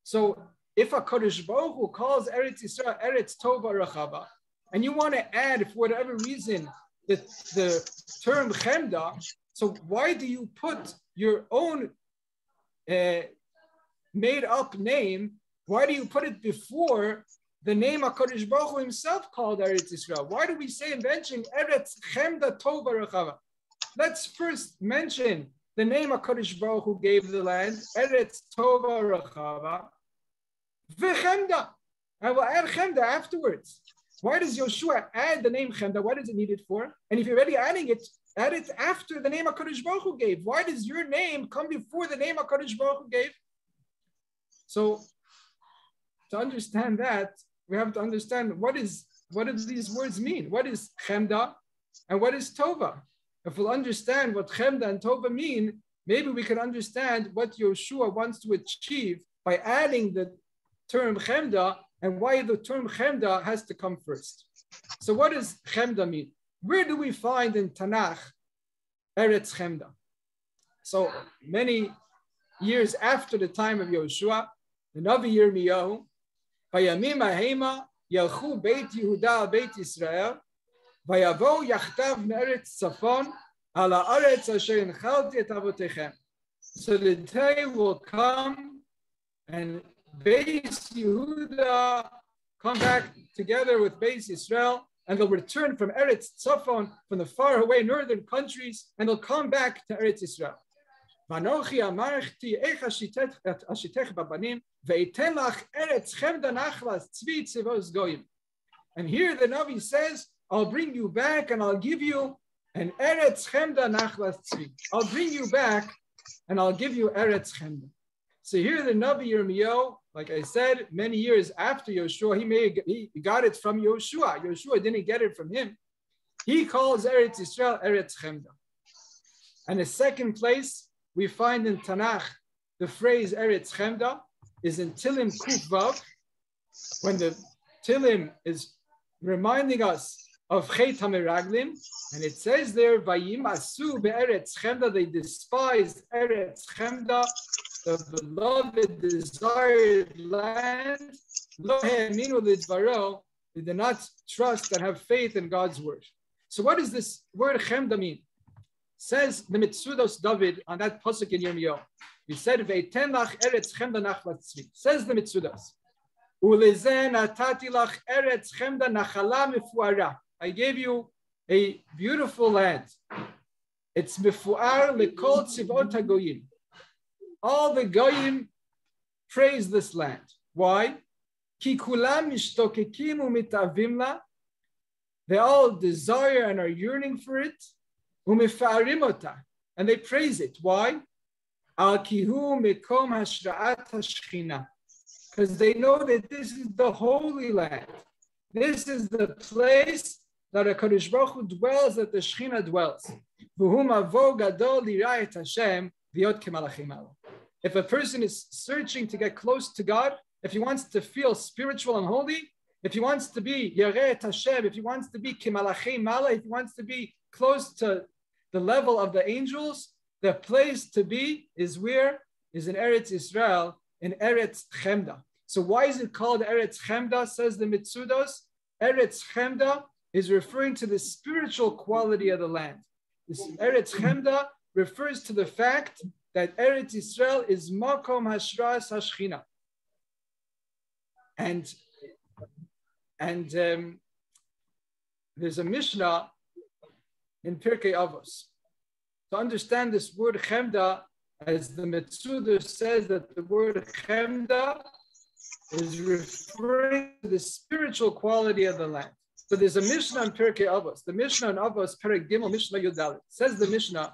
S1: So if a Kodesh Baruch Hu calls Eretz Yisrael Eretz Tova Rachava, and you want to add, for whatever reason, the term Chemda, so why do you put your own made up name? Why do you put it before the name HaKadosh Baruch Hu himself called Eretz Yisrael? Why do we say and mention Eretz Chemda Tova Rachava? Let's first mention the name HaKadosh Baruch Hu gave the land, Eretz Tova Rachava, V'Chemda. I will add Chemda afterwards. Why does Yoshua add the name Chemda? What is it needed for? And if you're already adding it, add it after the name HaKadosh Baruch Hu gave. Why does your name come before the name HaKadosh Baruch Hu gave? So, to understand that, we have to understand what do these words mean? What is Chemda and what is Tova? If we'll understand what Chemda and Tova mean, maybe we can understand what Yoshua wants to achieve by adding the term Chemda and why the term Chemda has to come first. So what does Chemda mean? Where do we find in Tanakh Eretz Chemda? So many years after the time of Yoshua, the Navi Yirmiyahu, Vayamim ha'hema yalchu Beit Yehuda al Beit Yisrael, Vayavo yachtav me'eretz tzafon al ha'aretz asher inchalti et avotechem. So the day will come and Beis Yehuda come back together with Beis Yisrael, and they'll return from Eretz Tzafon, from the faraway northern countries, and they'll come back to Eretz Yisrael. Vanochi amarchti ech ashitech babanim ve'iten lach Eretz Chemda nachlas tzvi tzivos goyim. And here the Navi says, I'll bring you back and I'll give you an Eretz Chemda nachlas tzvi. I'll bring you back and I'll give you Eretz Chemda. So here the Navi Yirmiyahu, like I said, many years after Yoshua, he got it from Yoshua. Yoshua didn't get it from him. He calls Eretz Yisrael Eretz Chemda. And the second place we find in Tanakh, the phrase Eretz Chemda is in Tilim Kuf Vav, when the Tilim is reminding us of Chet HaMeraglim, and it says there, Vayim asu be'eretz Chemda, they despised Eretz Chemda, the beloved, desired land. Lo ha'aminu lidvaro, they did not trust and have faith in God's word. So what does this word Chemda mean? Says the Mitzudos David on that pasuk in Yirmiyahu. He said, Ve'iten lach eretz Chemda nachlas tzvi. Says the Mitzudos. Ulezen atati lach eretz Chemda nachala mefuara. I gave you a beautiful land. It's mefuar lekol tzivot hagoyim. All the goyim praise this land. Why? Ki kulam mishtokekim umitavim la. They all desire and are yearning for it. Umifarim ota, and they praise it. Why? Al kihu mekom hashra'at hashchina, because they know that this is the holy land. This is the place that a Kadosh Baruch Hu dwells, that the Shechina dwells. V'hu mavo gadol lira'et Hashem v'yot kemalachim alo. If a person is searching to get close to God, if he wants to feel spiritual and holy, if he wants to be Yareh Hashem, if he wants to be Kimalachei Mala, if he wants to be close to the level of the angels, the place to be is where? Is in Eretz Yisrael, in Eretz Chemda. So why is it called Eretz Chemda, says the Mitzudos? Eretz Chemda is referring to the spiritual quality of the land. This Eretz Chemda refers to the fact that Eretz Yisrael is Makom Hashras Hashchina. And there's a Mishnah in Pirkei Avos. To understand this word Chemda, as the Mitzudos says that the word Chemda is referring to the spiritual quality of the land. So there's a Mishnah in Pirkei Avos. The Mishnah in Avos, Perek Gimel, Mishnah Yudalit. Says the Mishnah,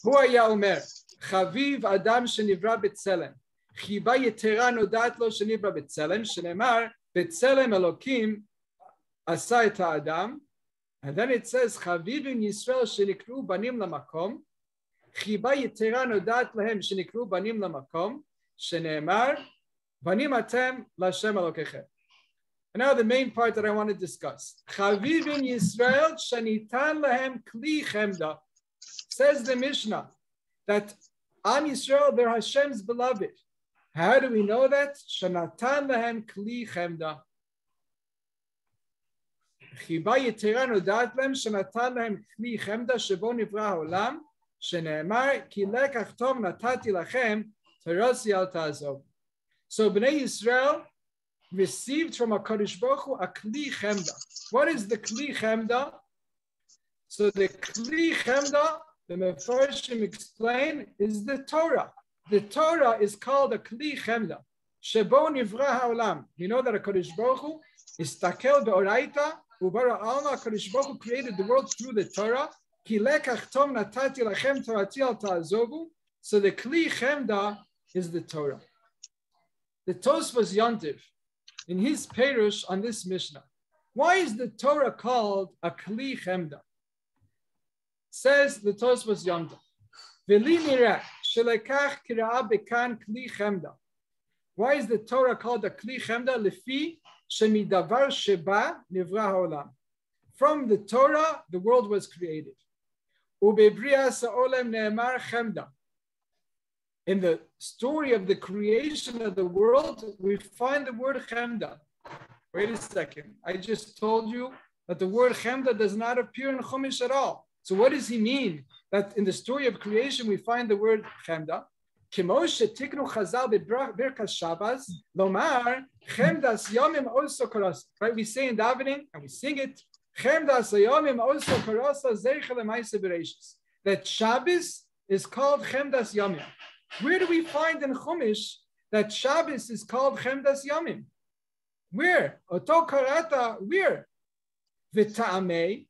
S1: Hu haya omer, Chaviv Adam shenivra b'tzelem, Chiba yetera nodat lo shenivra b'tzelem, shenemar, b'tzelem Elokim asa et ha'adam. And then it says, Chavivim Yisrael shenikru banim lamakom, Chiba yetera nodat lehem shenikru banim lamakom, shenemar, banim atem l'Hashem Elokechem. And now the main part that I want to discuss. Chavivim Yisrael shanitan lehem kli chemda. Says the Mishnah that Am Yisrael, they're Hashem's beloved. How do we know that? Shanatan lahem kli chemda. חיבה יתרה נודעת להם שנתן להם כלי חמדה שבו נברא העולם, שנאמר כי לקח טוב נתתי לכם תרוסי אל תעזוב. So Bnei Yisrael received from HaKadosh Baruch Hu a kli chemda. What is the kli chemda? So the kli chemda, the Mefarshim explain, is the Torah. The Torah is called a kli chemda. Shebo nivra haolam. You know that HaKadosh Baruch Hu istakel be'oraita ubara alma. HaKadosh Baruch Hu created the world through the Torah. Ki lekach tov natati lachem torati al ta'azovu. So the kli chemda is the Torah. The Tosfos Yontiv, in his Perush on this Mishnah, why is the Torah called a kli chemda? Says the Tosfos Yontiv, V'li nireh shelekach kira'ah bekan kli chemda. Why is the Torah called a kli chemda? Lefi shemidavar sheba nivra haolam. From the Torah, the world was created. Ubebrias ha'olem ne'emar chemda. In the story of the creation of the world, we find the word chemda. Wait a second. I just told you that the word chemda does not appear in Chumash at all. So what does he mean? That in the story of creation, we find the word chemda. Right? We say in davening, and we sing it, that Shabbos is called chemdas yomim. Where do we find in Chumash that Shabbos is called Chemdas Yomim? Where? Oto karata, where? V'ta'amei.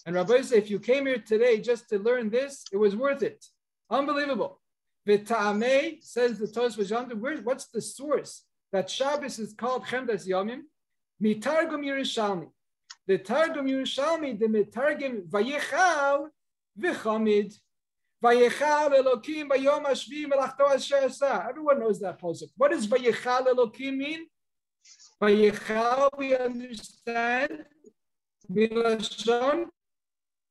S1: And Rabbi said, if you came here today just to learn this, it was worth it. Unbelievable. V'ta'amei, says the Tosfos Yontiv, what's the source that Shabbos is called Chemdas Yomim? Mitargum Yerushalmi. The Targum Yerushalmi, the Mitargum Vayechal V'chamid. Vayechal Elokim bayom hashvi melachto asher asa. Everyone knows that pasuk. What does Vayechal Elokim mean? Vayechal, we understand, milashon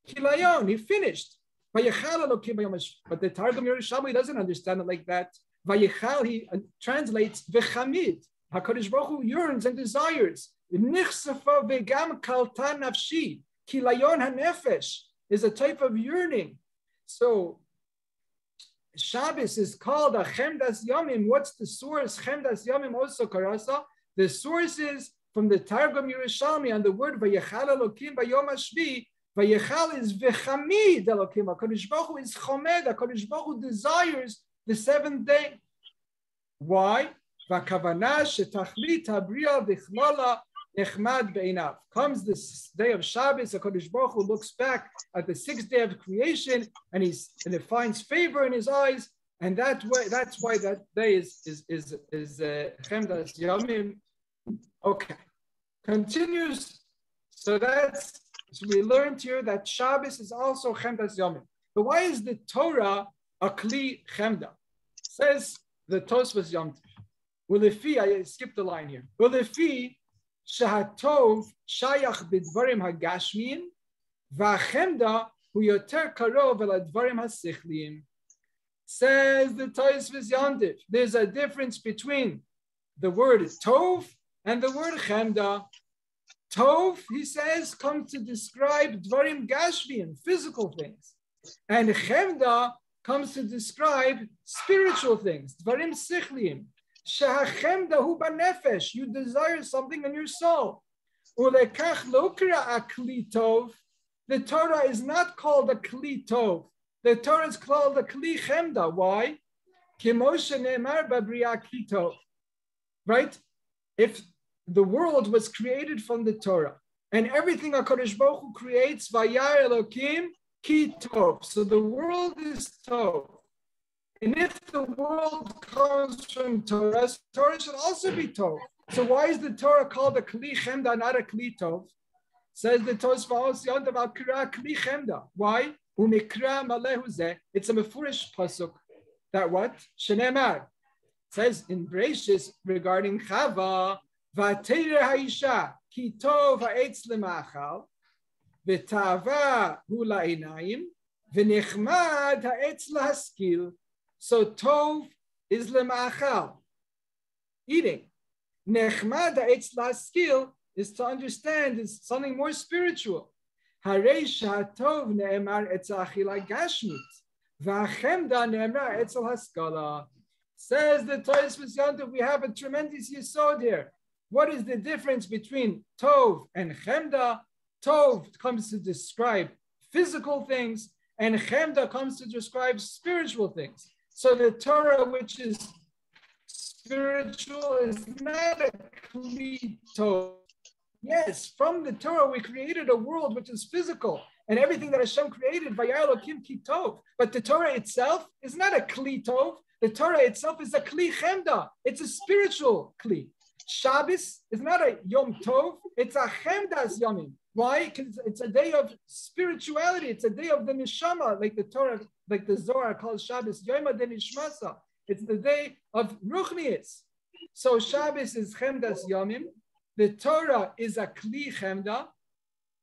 S1: kilayon. He finished. Vayechal Elokim bayom hashvi. But the Targum Yerushalmi doesn't understand it like that. Vayechal, he translates v'chamid. HaKadosh Baruch Hu yearns and desires. Nichsafa v'gam kalta nafshi. Kilayon hanefesh is a type of yearning. So Shabbos is called a Chemdas Yomim. What's the source? Chemdas Yomim also karasa. The source is from the Targum Yerushalmi on the word Vayechal Elokim bayom hashvi. Vayechal is v'chamid Elokim. HaKadosh Baruch Hu is chomed. HaKadosh Baruch Hu desires the seventh day. Why? V'kavanah shetachlit habriya v'chlala echmad be'inav. Comes this day of Shabbos, HaKadosh Baruch Hu looks back at the sixth day of creation, and it finds favor in his eyes, and that's why that day is Chemdas Yomim. Okay, continues. So we learned here that Shabbos is also Chemdas Yomim. But why is the Torah a kli chemda? Says the Tosfos Yontiv. Ulefi, I skipped the line here. Ulefi Shahatov shayach b'dvarim hagashmiyim, v'achemda hu yoter karov el advarim hasichliim. Says the Tosfos Yontiv, there's a difference between the word tov and the word chemda. Tov, he says, comes to describe dvarim gashmiyim, physical things, and chemda comes to describe spiritual things, dvarim sichliim. You desire something in your soul. The Torah is not called a kli tov. The Torah is called a kli chemda. Why? Right? If the world was created from the Torah, and everything HaKadosh Baruch Hu creates, vayar Elokim ki tov. So the world is tov. And if the world comes from Torah, Torah should also be Tov. So why is the Torah called a Kli Chemda, not a Kli Tov? Says the Tosfos Yontiv al Kira Kli Chemda. Why? Umikra Malehu Zeh. It's a Mefurish pasuk. That what? Shenemar. Says in Bereshis regarding Chava, V'ateire ha'isha ki tov ha'etz lemachal, v'tava hu la'inayim, v'nechmad ha'etz lahaskil. So tov is lemachal. eating. Nechmad ha'etz laskil is to understand, is something more spiritual. Hareish ha'tov ne'emar etz ha'achila gashmit, v'achemda ne'emar etz haskala. Says the Torah Yontif, we have a tremendous yesod here. What is the difference between tov and chemda? Tov comes to describe physical things, and chemda comes to describe spiritual things. So the Torah, which is spiritual, is not a kli tov. Yes, from the Torah we created a world which is physical, and everything that Hashem created, vayar Elokim ki tov. But the Torah itself is not a kli tov. The Torah itself is a kli chemda. It's a spiritual kli. Shabbos is not a yom tov. It's a chemdas yomim. Why? Because it's a day of spirituality. It's a day of the neshama, like the Torah, like the Zohar calls Shabbos Yom HaDenishmasa. It's the day of ruchnius. So Shabbos is chemdas yomim. The Torah is a kli chemda,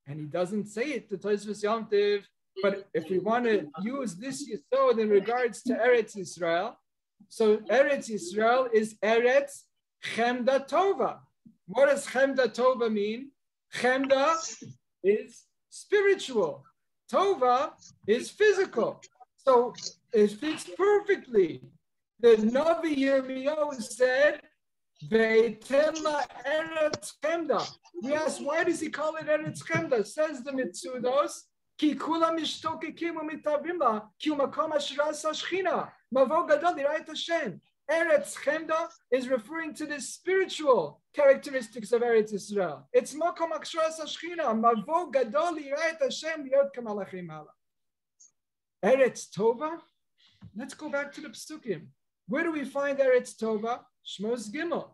S1: and he doesn't say it to Tosfos Yom Tov. But if we want to use this yesod in regards to Eretz Yisrael, so Eretz Yisrael is Eretz Chemda Tova. What does Chemda Tova mean? Chemda is spiritual. Tova is physical. So it fits perfectly. The Navi Yirmiyahu said, Ve'etela Eretz Chemda. We ask, why does he call it Eretz Chemda? Says the Mitzudos, Ki kulam mishtokekim u'mitavim la, ki u'makom asher asa shechina, mavo gadol yirayat Hashem. Eretz Chemda is referring to the spiritual characteristics of Eretz Yisrael. It's makom asher asa shechina, mavo gadol yirayat Hashem liot kamalachim ala. Eretz Tova. Let's go back to the Psukim. Where do we find Eretz Tova? Shmos Gimel.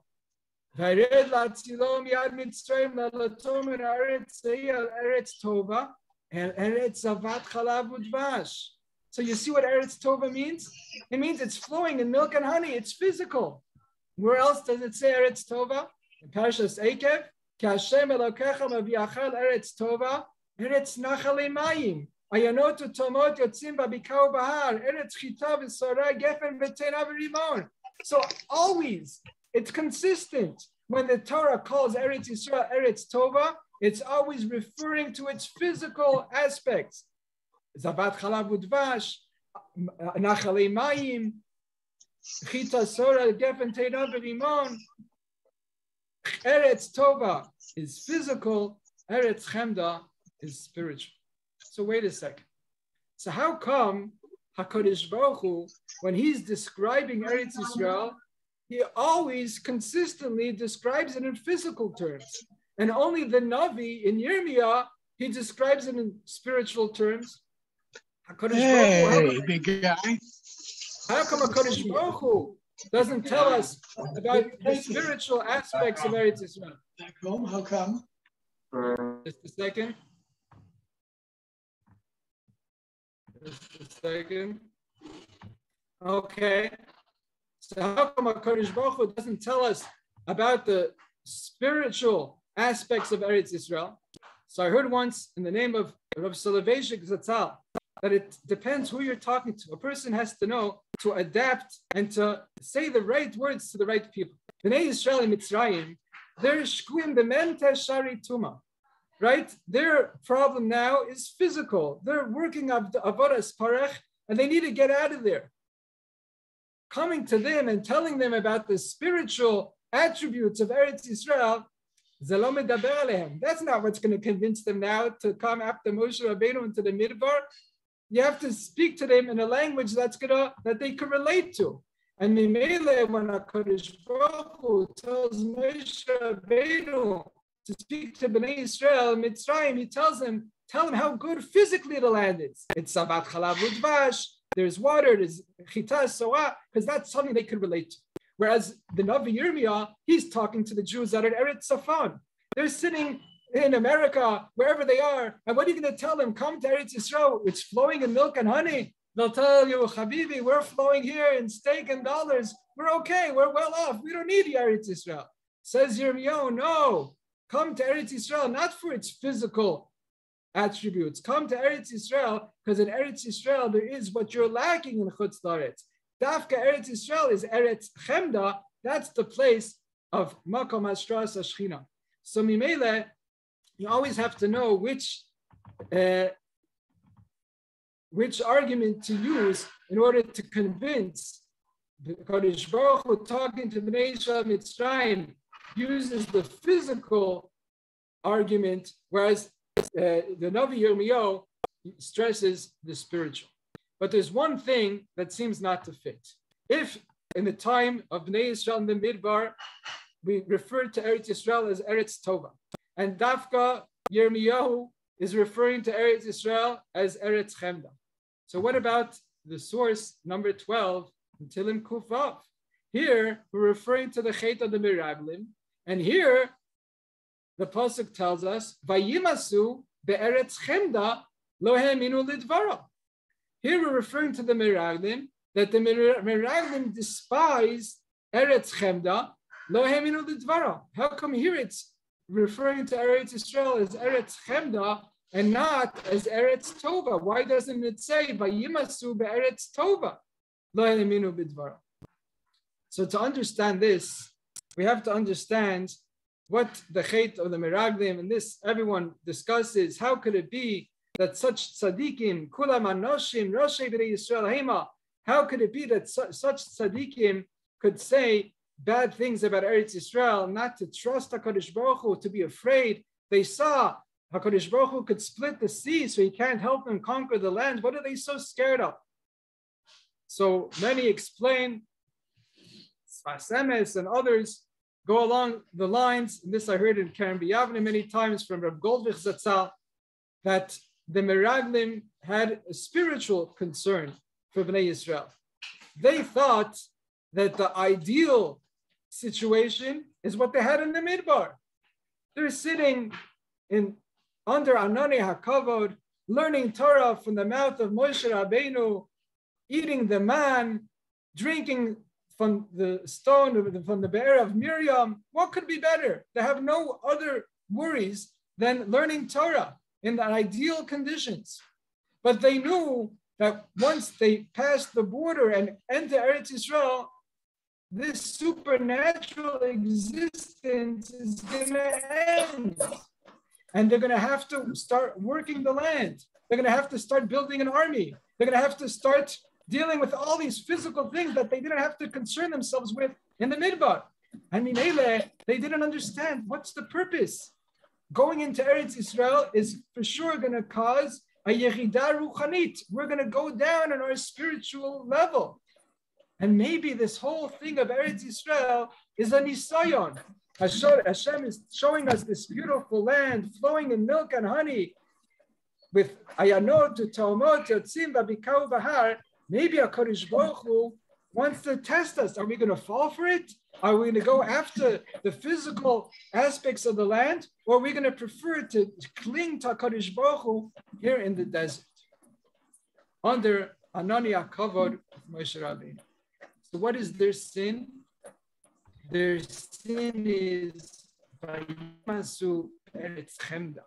S1: Vayred latzilom yad mitzrayim lalatom en Eretz Tova. And Eretz Zavat Chalav Udvash. So you see what Eretz Tova means? It means it's flowing in milk and honey. It's physical. Where else does it say Eretz Tova? In Parshas Eikev, Ki Hashem Elokecha Maviachel Eretz Tova, Eretz Nachalei Mayim, Ayanotu Tomot Yotzim Babikau Bahar, Eretz Chita V'Sorah Gefen V'Tena V'Rimon. So always, it's consistent. When the Torah calls Eretz Yisrael Eretz Tova, it's always referring to its physical aspects. Zavat Chalav Udvash, Nachalei Mayim, Chita Sora Gefen Teina V'Rimon. Eretz Tova is physical, Eretz Chemda is spiritual. So wait a second. So how come HaKadosh Baruch Hu, when he's describing Eretz Yisrael, he always consistently describes it in physical terms? And only the Navi in Yirmiyah, he describes it in spiritual terms.
S4: Hey, big guy.
S1: How come HaKadosh Baruch Hu doesn't tell us about the spiritual aspects of Eretz Yisrael?
S4: Back home, how come?
S1: Just a second. Just a second. Okay. So how come HaKadosh Baruch Hu doesn't tell us about the spiritual aspects of Eretz Yisrael? So I heard once in the name of Rav Soloveitchik Zatzal that it depends who you're talking to. A person has to know to adapt and to say the right words to the right people. Bnei Yisrael in Mitzrayim, they're shkuim b'mente shari tuma, right? Their problem now is physical. They're working of the avodas parech, and they need to get out of there. Coming to them and telling them about the spiritual attributes of Eretz Yisrael, that's not what's going to convince them now to come after Moshe Rabbeinu into the Midbar. You have to speak to them in a language that they can relate to. And Mimele, when HaKadosh Baruch Hu tells Moshe Rabbeinu to speak to Bnei Yisrael, Mitzrayim, he tells them, tell them how good physically the land is. It's Zavat Chalav Udvash, there's water, there's Chita Soa, because that's something they could relate to. Whereas the Navi Yirmiyah, he's talking to the Jews that are Eretz Safan. They're sitting in America, wherever they are, and what are you going to tell them? Come to Eretz Yisrael, it's flowing in milk and honey. They'll tell you, Habibi, we're flowing here in steak and dollars. We're okay, we're well off. We don't need Eretz Yisrael. Says Yirmiyahu, no, come to Eretz Yisrael, not for its physical attributes. Come to Eretz Yisrael, because in Eretz Yisrael, there is what you're lacking in Chutz La'aretz. Dafka Eretz Yisrael is Eretz Chemda. That's the place of Makom Hashras Hashchina. So Mimele, you always have to know which argument to use in order to convince the Kodesh Baruch Hu talking to the Bnei Yisrael Mitzrayim uses the physical argument, whereas the Navi Yirmiyahu stresses the spiritual. But there's one thing that seems not to fit. If in the time of Bnei Yisrael in the Midbar, we referred to Eretz Yisrael as Eretz Tova, and Dafka Yirmiyahu is referring to Eretz Yisrael as Eretz Chemda. So what about the source number 12, Tilim Kufav? Here we're referring to the Chet of the Miraglim, and here the pasuk tells us, "Vayimasu be'eretz chemda lo heminu lidvara." Here we're referring to the Miraglim, that the Miraglim despise Eretz Chemda lo heminu lidvara. How come here it's referring to Eretz Yisrael as Eretz Chemda and not as Eretz Tova? Why doesn't it say Vayimasu be'eretz Tova lo heminu lidvara? So to understand this, we have to understand what the Chet of the Miraglim, and this everyone discusses. How could it be that such tzaddikim, kulam anoshim, roshei b'nei Yisrael hema, how could it be that such tzaddikim could say bad things about Eretz Yisrael, not to trust HaKadosh Baruch Hu, to be afraid? They saw HaKadosh Baruch Hu could split the sea, so he can't help them conquer the land. What are they so scared of? So many explain, Sfas Emes and others go along the lines, and this I heard in Keren B'Yavne many times from Reb Goldvich Zatzal, that the Miraglim had a spiritual concern for Bnei Yisrael. They thought that the ideal situation is what they had in the Midbar. They're sitting under Anani HaKavod, learning Torah from the mouth of Moshe Rabbeinu, eating the man, drinking from the stone, from the bear of Miriam. What could be better? They have no other worries than learning Torah in the ideal conditions. But they knew that once they passed the border and enter Eretz Yisrael, this supernatural existence is going to end. And they're going to have to start working the land. They're going to have to start building an army. They're going to have to start dealing with all these physical things that they didn't have to concern themselves with in the Midbar. I mean, they didn't understand what's the purpose. Going into Eretz Yisrael is for sure going to cause a yechida ruchanit. We're going to go down on our spiritual level. And maybe this whole thing of Eretz Yisrael is a nisayon. Hashem is showing us this beautiful land flowing in milk and honey with ayanot to taomot, yotzim, babikau, bahar. Maybe HaKadosh Baruch Hu wants to test us. Are we going to fall for it? Are we going to go after the physical aspects of the land? Or are we going to prefer to cling to HaKadosh Baruch Hu here in the desert? Under Anani HaKavod of Moshe Rabbeinu. So what is their sin? Their sin is Vayimasu Eretz Chemda.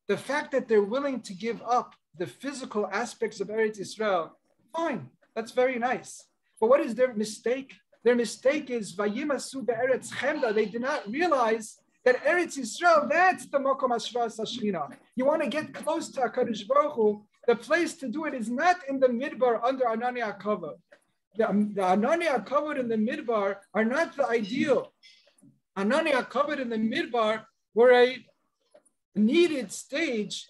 S1: The fact that they're willing to give up the physical aspects of Eretz Yisrael, fine, that's very nice. But what is their mistake? Their mistake is Vayimasu be'eretz chemda. They did not realize that Eretz Yisrael, that's the Makom Hashras Hashchina. You want to get close to HaKadosh Baruch Hu, the place to do it is not in the Midbar under Anani HaKavod. The Anani HaKavod in the Midbar are not the ideal. Anani HaKavod in the Midbar were a needed stage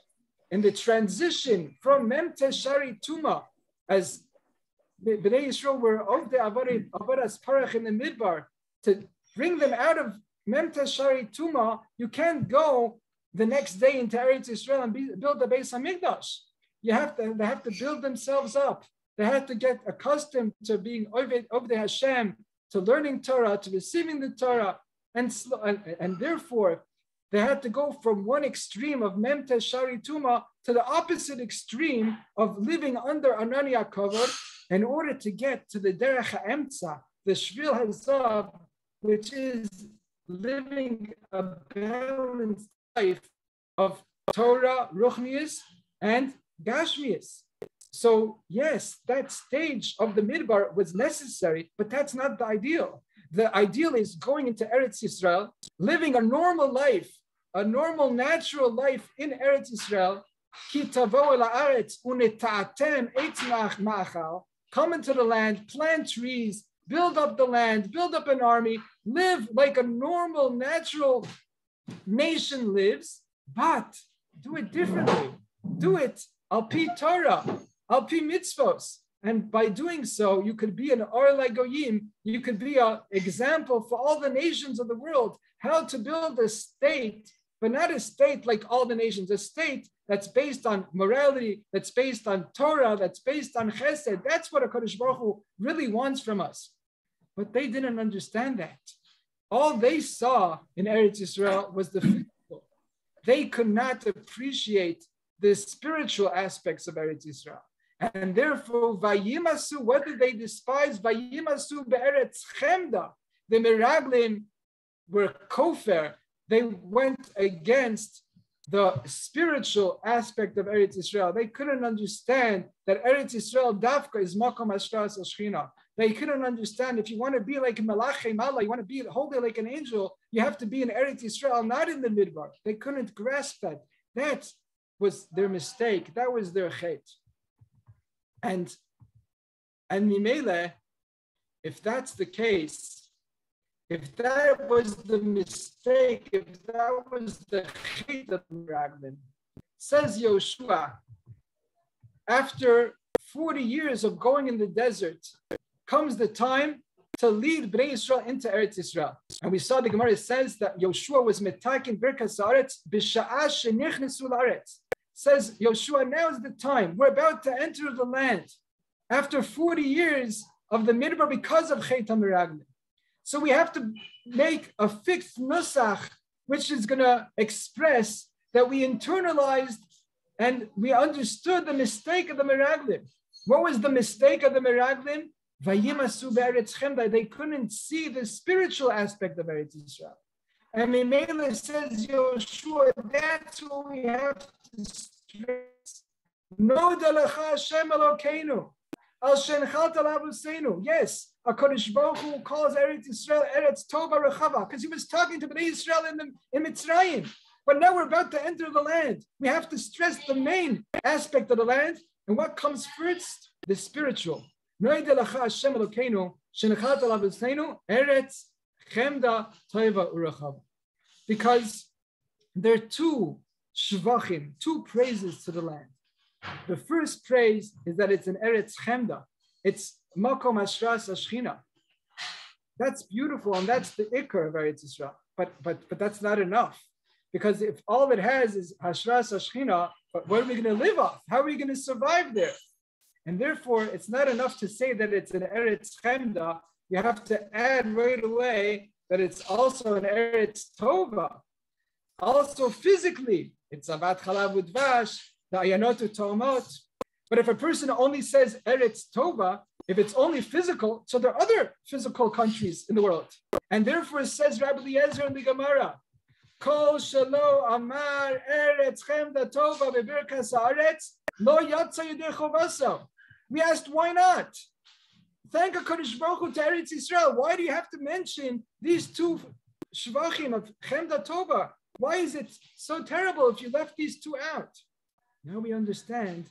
S1: in the transition from Memte Shari Tuma, as Bnei Yisrael were of the Avadas Parach in the Midbar, to bring them out of Memte Shari Tuma. You can't go the next day into Eretz Yisrael and build the Beis HaMikdash. They have to build themselves up. They had to get accustomed to being Ovdei Hashem, to learning Torah, to receiving the Torah, and therefore they had to go from one extreme of Memte Shari Tuma to the opposite extreme of living under Anani HaKavod in order to get to the Derech HaEmtza, the Shvil HaZav, which is living a balanced life of Torah, Ruchnius, and Gashmius. So yes, that stage of the Midbar was necessary, but that's not the ideal. The ideal is going into Eretz Yisrael, living a normal life, a normal, natural life in Eretz Yisrael. Ki tavo el haaretz uneta'atem eitz ma'achal. Come into the land, plant trees, build up the land, build up an army, live like a normal, natural nation lives, but do it differently. Do it al pi Torah, al pi mitzvos. And by doing so, you could be an Or LaGoyim, you could be an example for all the nations of the world, how to build a state, but not a state like all the nations, a state that's based on morality, that's based on Torah, that's based on chesed. That's what HaKadosh Baruch Hu really wants from us. But they didn't understand that. All they saw in Eretz Yisrael was the physical. They could not appreciate the spiritual aspects of Eretz Yisrael. And therefore, Vayimasu, what did they despise? Vayimasu be'eretz chemda. The Meraglim were kofer. They went against the spiritual aspect of Eretz Yisrael. They couldn't understand that Eretz Yisrael dafka is makom hashras ashchina. They couldn't understand if you want to be like Melachei Mala, you want to be holy like an angel, you have to be in Eretz Yisrael, not in the Midbar. They couldn't grasp that. That was their mistake. That was their chet. And Mimele, if that's the case, if that was the mistake, if that was the chet of Meraglim, says Yoshua, after 40 years of going in the desert, comes the time to lead Bnei Yisrael into Eretz Yisrael. And we saw the Gemara says that Yoshua was metakin birkas haaretz b'sha'ah shenichnesu la'aretz. Says Yoshua, now is the time. We're about to enter the land after 40 years of the Midbar because of Chet HaMeraglim. So we have to make a fixed nusach, which is going to express that we internalized and we understood the mistake of the Meraglim. What was the mistake of the Meraglim? Vayimasu be'eretz chemda. They couldn't see the spiritual aspect of Eretz Yisrael. And Mimele says, Yoshua, that's what we have to stress. No dalacha Hashem Elokeinu, al shenchat alav useinu. Yes, HaKadosh Baruch Hu calls Eretz Yisrael Eretz Tova Rechava, because he was talking to Bnei Yisrael in Mitzrayim. But now we're about to enter the land. We have to stress the main aspect of the land. And what comes first? The spiritual. No dalacha Hashem Elokeinu, shenchat alav useinu, Eretz Chemda Toiva Urachava. Because there are two shvachim, two praises to the land. The first praise is that it's an Eretz Chemda. It's Makom Hashras Ashchina. That's beautiful, and that's the ikar of Eretz Yisrael. But that's not enough. Because if all it has is Hashras Ashchina, but what are we going to live off? How are we going to survive there? And therefore, it's not enough to say that it's an Eretz Chemda. You have to add right away that it's also an Eretz Tova. Also physically, it's Avat Chalav Udvash, the Ayanotu Tomot. But if a person only says Eretz Tova, if it's only physical, so there are other physical countries in the world. And therefore it says Rabbi Eliezer in the Gemara, Kol Shalo Amar Eretz Chemda Tova Bebirkas Haaretz Lo Yatsa Yedei Chovaso. We asked, why not? Thank HaKadosh Baruch Hu to Eretz Yisrael. Why do you have to mention these two shvachim of Chemda Tova? Why is it so terrible if you left these two out? Now we understand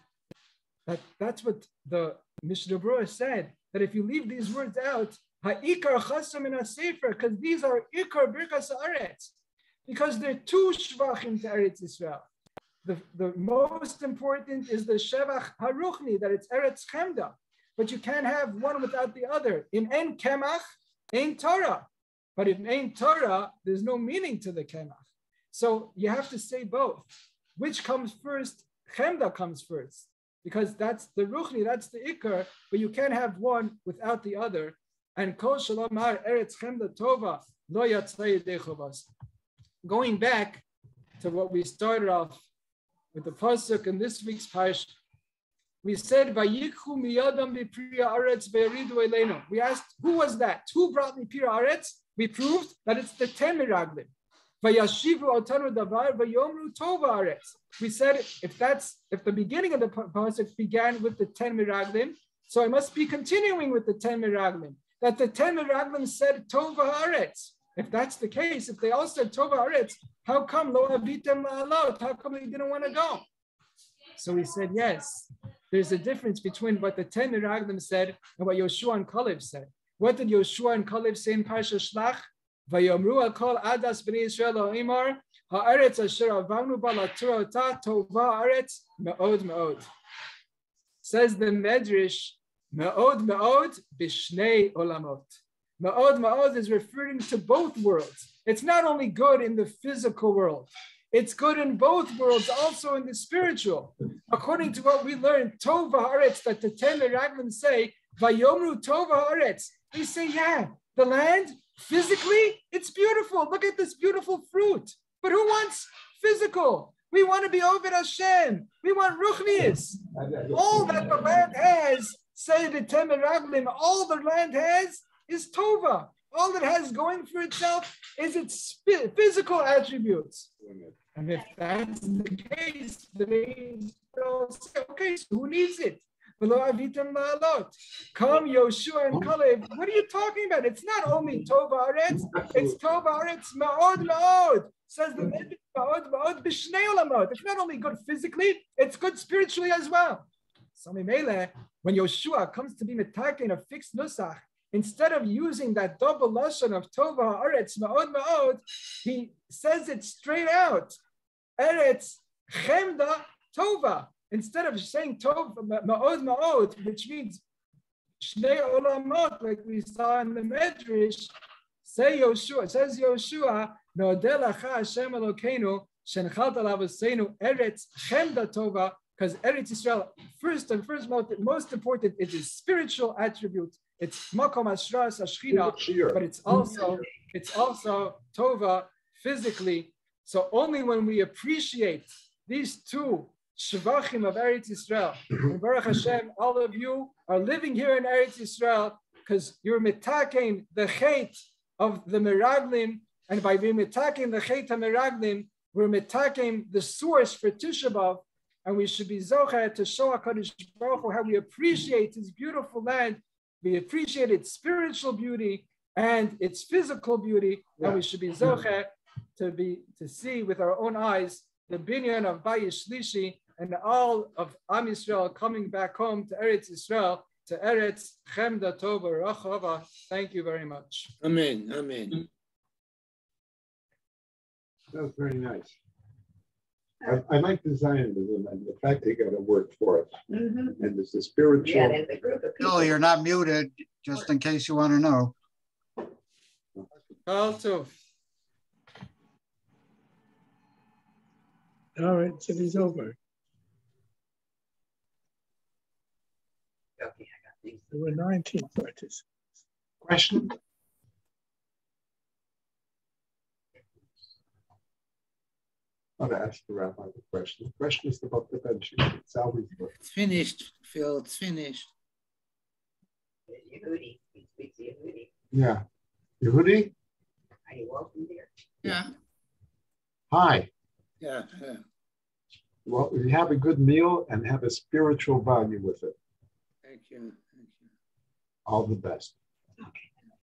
S1: that that's what the Mishnah Berurah said, that if you leave these words out, ha'ikar chasam in ha-sefer, because these are ikar birkas haaretz, because they're two shvachim to Eretz Yisrael. The most important is the shevach haruchni, that it's Eretz Chemda. But you can't have one without the other. In ein kemach, ein Torah. But in ein Torah, there's no meaning to the kemach. So you have to say both. Which comes first? Chemda comes first. Because that's the ruchni, that's the ikar, but you can't have one without the other. And kol shalom har eretz chemda tova lo yatzay dechovas. Going back to what we started off with the pasuk in this week's parsha, we said, "Vayikhu miyadam b'priya aretz ve'yaridu eleinu." We asked, who was that? Who brought me Pira Aretz? We proved that it's the 10 Meraglim. Vayashivu otanu davar vayomru tova haaretz. We said if the beginning of the pasuk began with the 10 miraglim, so I must be continuing with the 10 miraglim. That the 10 miraglim said tova haaretz. If that's the case, if they all said tova haaretz, how come lo avitem la'alot? How come they didn't want to go? So we said yes. There's a difference between what the 10 miraglim said and what Yoshua and Kalev said. What did Yoshua and Kalev say in Parsha Shlach? Vayomru akol adas b'nei Yisrael ha'imar ha'aretz asher avanu ba latura ota tova haaretz me'od me'od. Says the Medrash, me'od me'od b'shnei olamot. Me'od me'od is referring to both worlds. It's not only good in the physical world. It's good in both worlds, also in the spiritual. According to what we learned, Tova Haaretz, that the 10 Miraglim say, Vayomru Tova Haaretz. They say, yeah, the land, physically, it's beautiful. Look at this beautiful fruit. But who wants physical? We want to be Oved Hashem. We want Ruchnius. All that the land has, say the 10 Miraglim, all the land has is Tova. All it has going for itself is its physical attributes. And if that's the case, then they'll say, okay, so who needs it? Come Yoshua and Kalev. What are you talking about? It's not only Tova Haaretz, it's Tova Haaretz Ma'od Ma'od. Says the Ma'od Ma'od B'shnei Olamot. It's not only good physically, it's good spiritually as well. So when Yoshua comes to be metaken a fixed nusach, instead of using that double lashon of Tova Haaretz Ma'od Ma'od, he says it straight out. Eretz Chemda Tova. Instead of saying Tova Ma'od Ma'od, which means Shnei Olamot, like we saw in the Medrash, says Yoshua, No'odeh lacha Hashem Elokeinu, she'nechalta l'avoseinu Eretz Chemda Tova, because Eretz Yisrael, first and most important, is its spiritual attribute. It's makom ashras ashchina, but it's also tova physically. So only when we appreciate these two shvachim of Eretz Yisrael, and Baruch Hashem, all of you are living here in Eretz Yisrael because you're mitaking the chet of the miraglim, and by being mitaking the chet of miraglim, we're mitaking the source for Tisha B'Av, and we should be zocher to show HaKadosh Baruch Hu how we appreciate His beautiful land. We appreciate its spiritual beauty and its physical beauty, and we should be zocher to see with our own eyes the binyan of Bayis Shlishi and all of Am Yisrael coming back home to Eretz Yisrael, to Eretz Chemda Tova Rachava. Thank you very much.
S5: Amen. Amen.
S6: That was very nice. I like the Zionism and the fact they got to work for it. Mm-hmm. And it's the spiritual. Yeah, there's a group of people.
S4: Bill, you're not muted, just in case you want to know.
S1: Also.
S7: All right, so it's over.
S6: Okay, I got these.
S7: There were 19 participants.
S6: Question? I'll ask the rabbi the question. The question is about the bench. It's always good.
S5: It's finished, Phil. It's finished.
S3: Yehudi. He speaks Yehudi.
S6: Yeah. Yehudi?
S3: Are you welcome here?
S5: Yeah.
S6: Hi.
S5: Yeah.
S6: Well, you have a good meal and have a spiritual value with it.
S5: Thank you.
S6: All the best.
S3: Okay.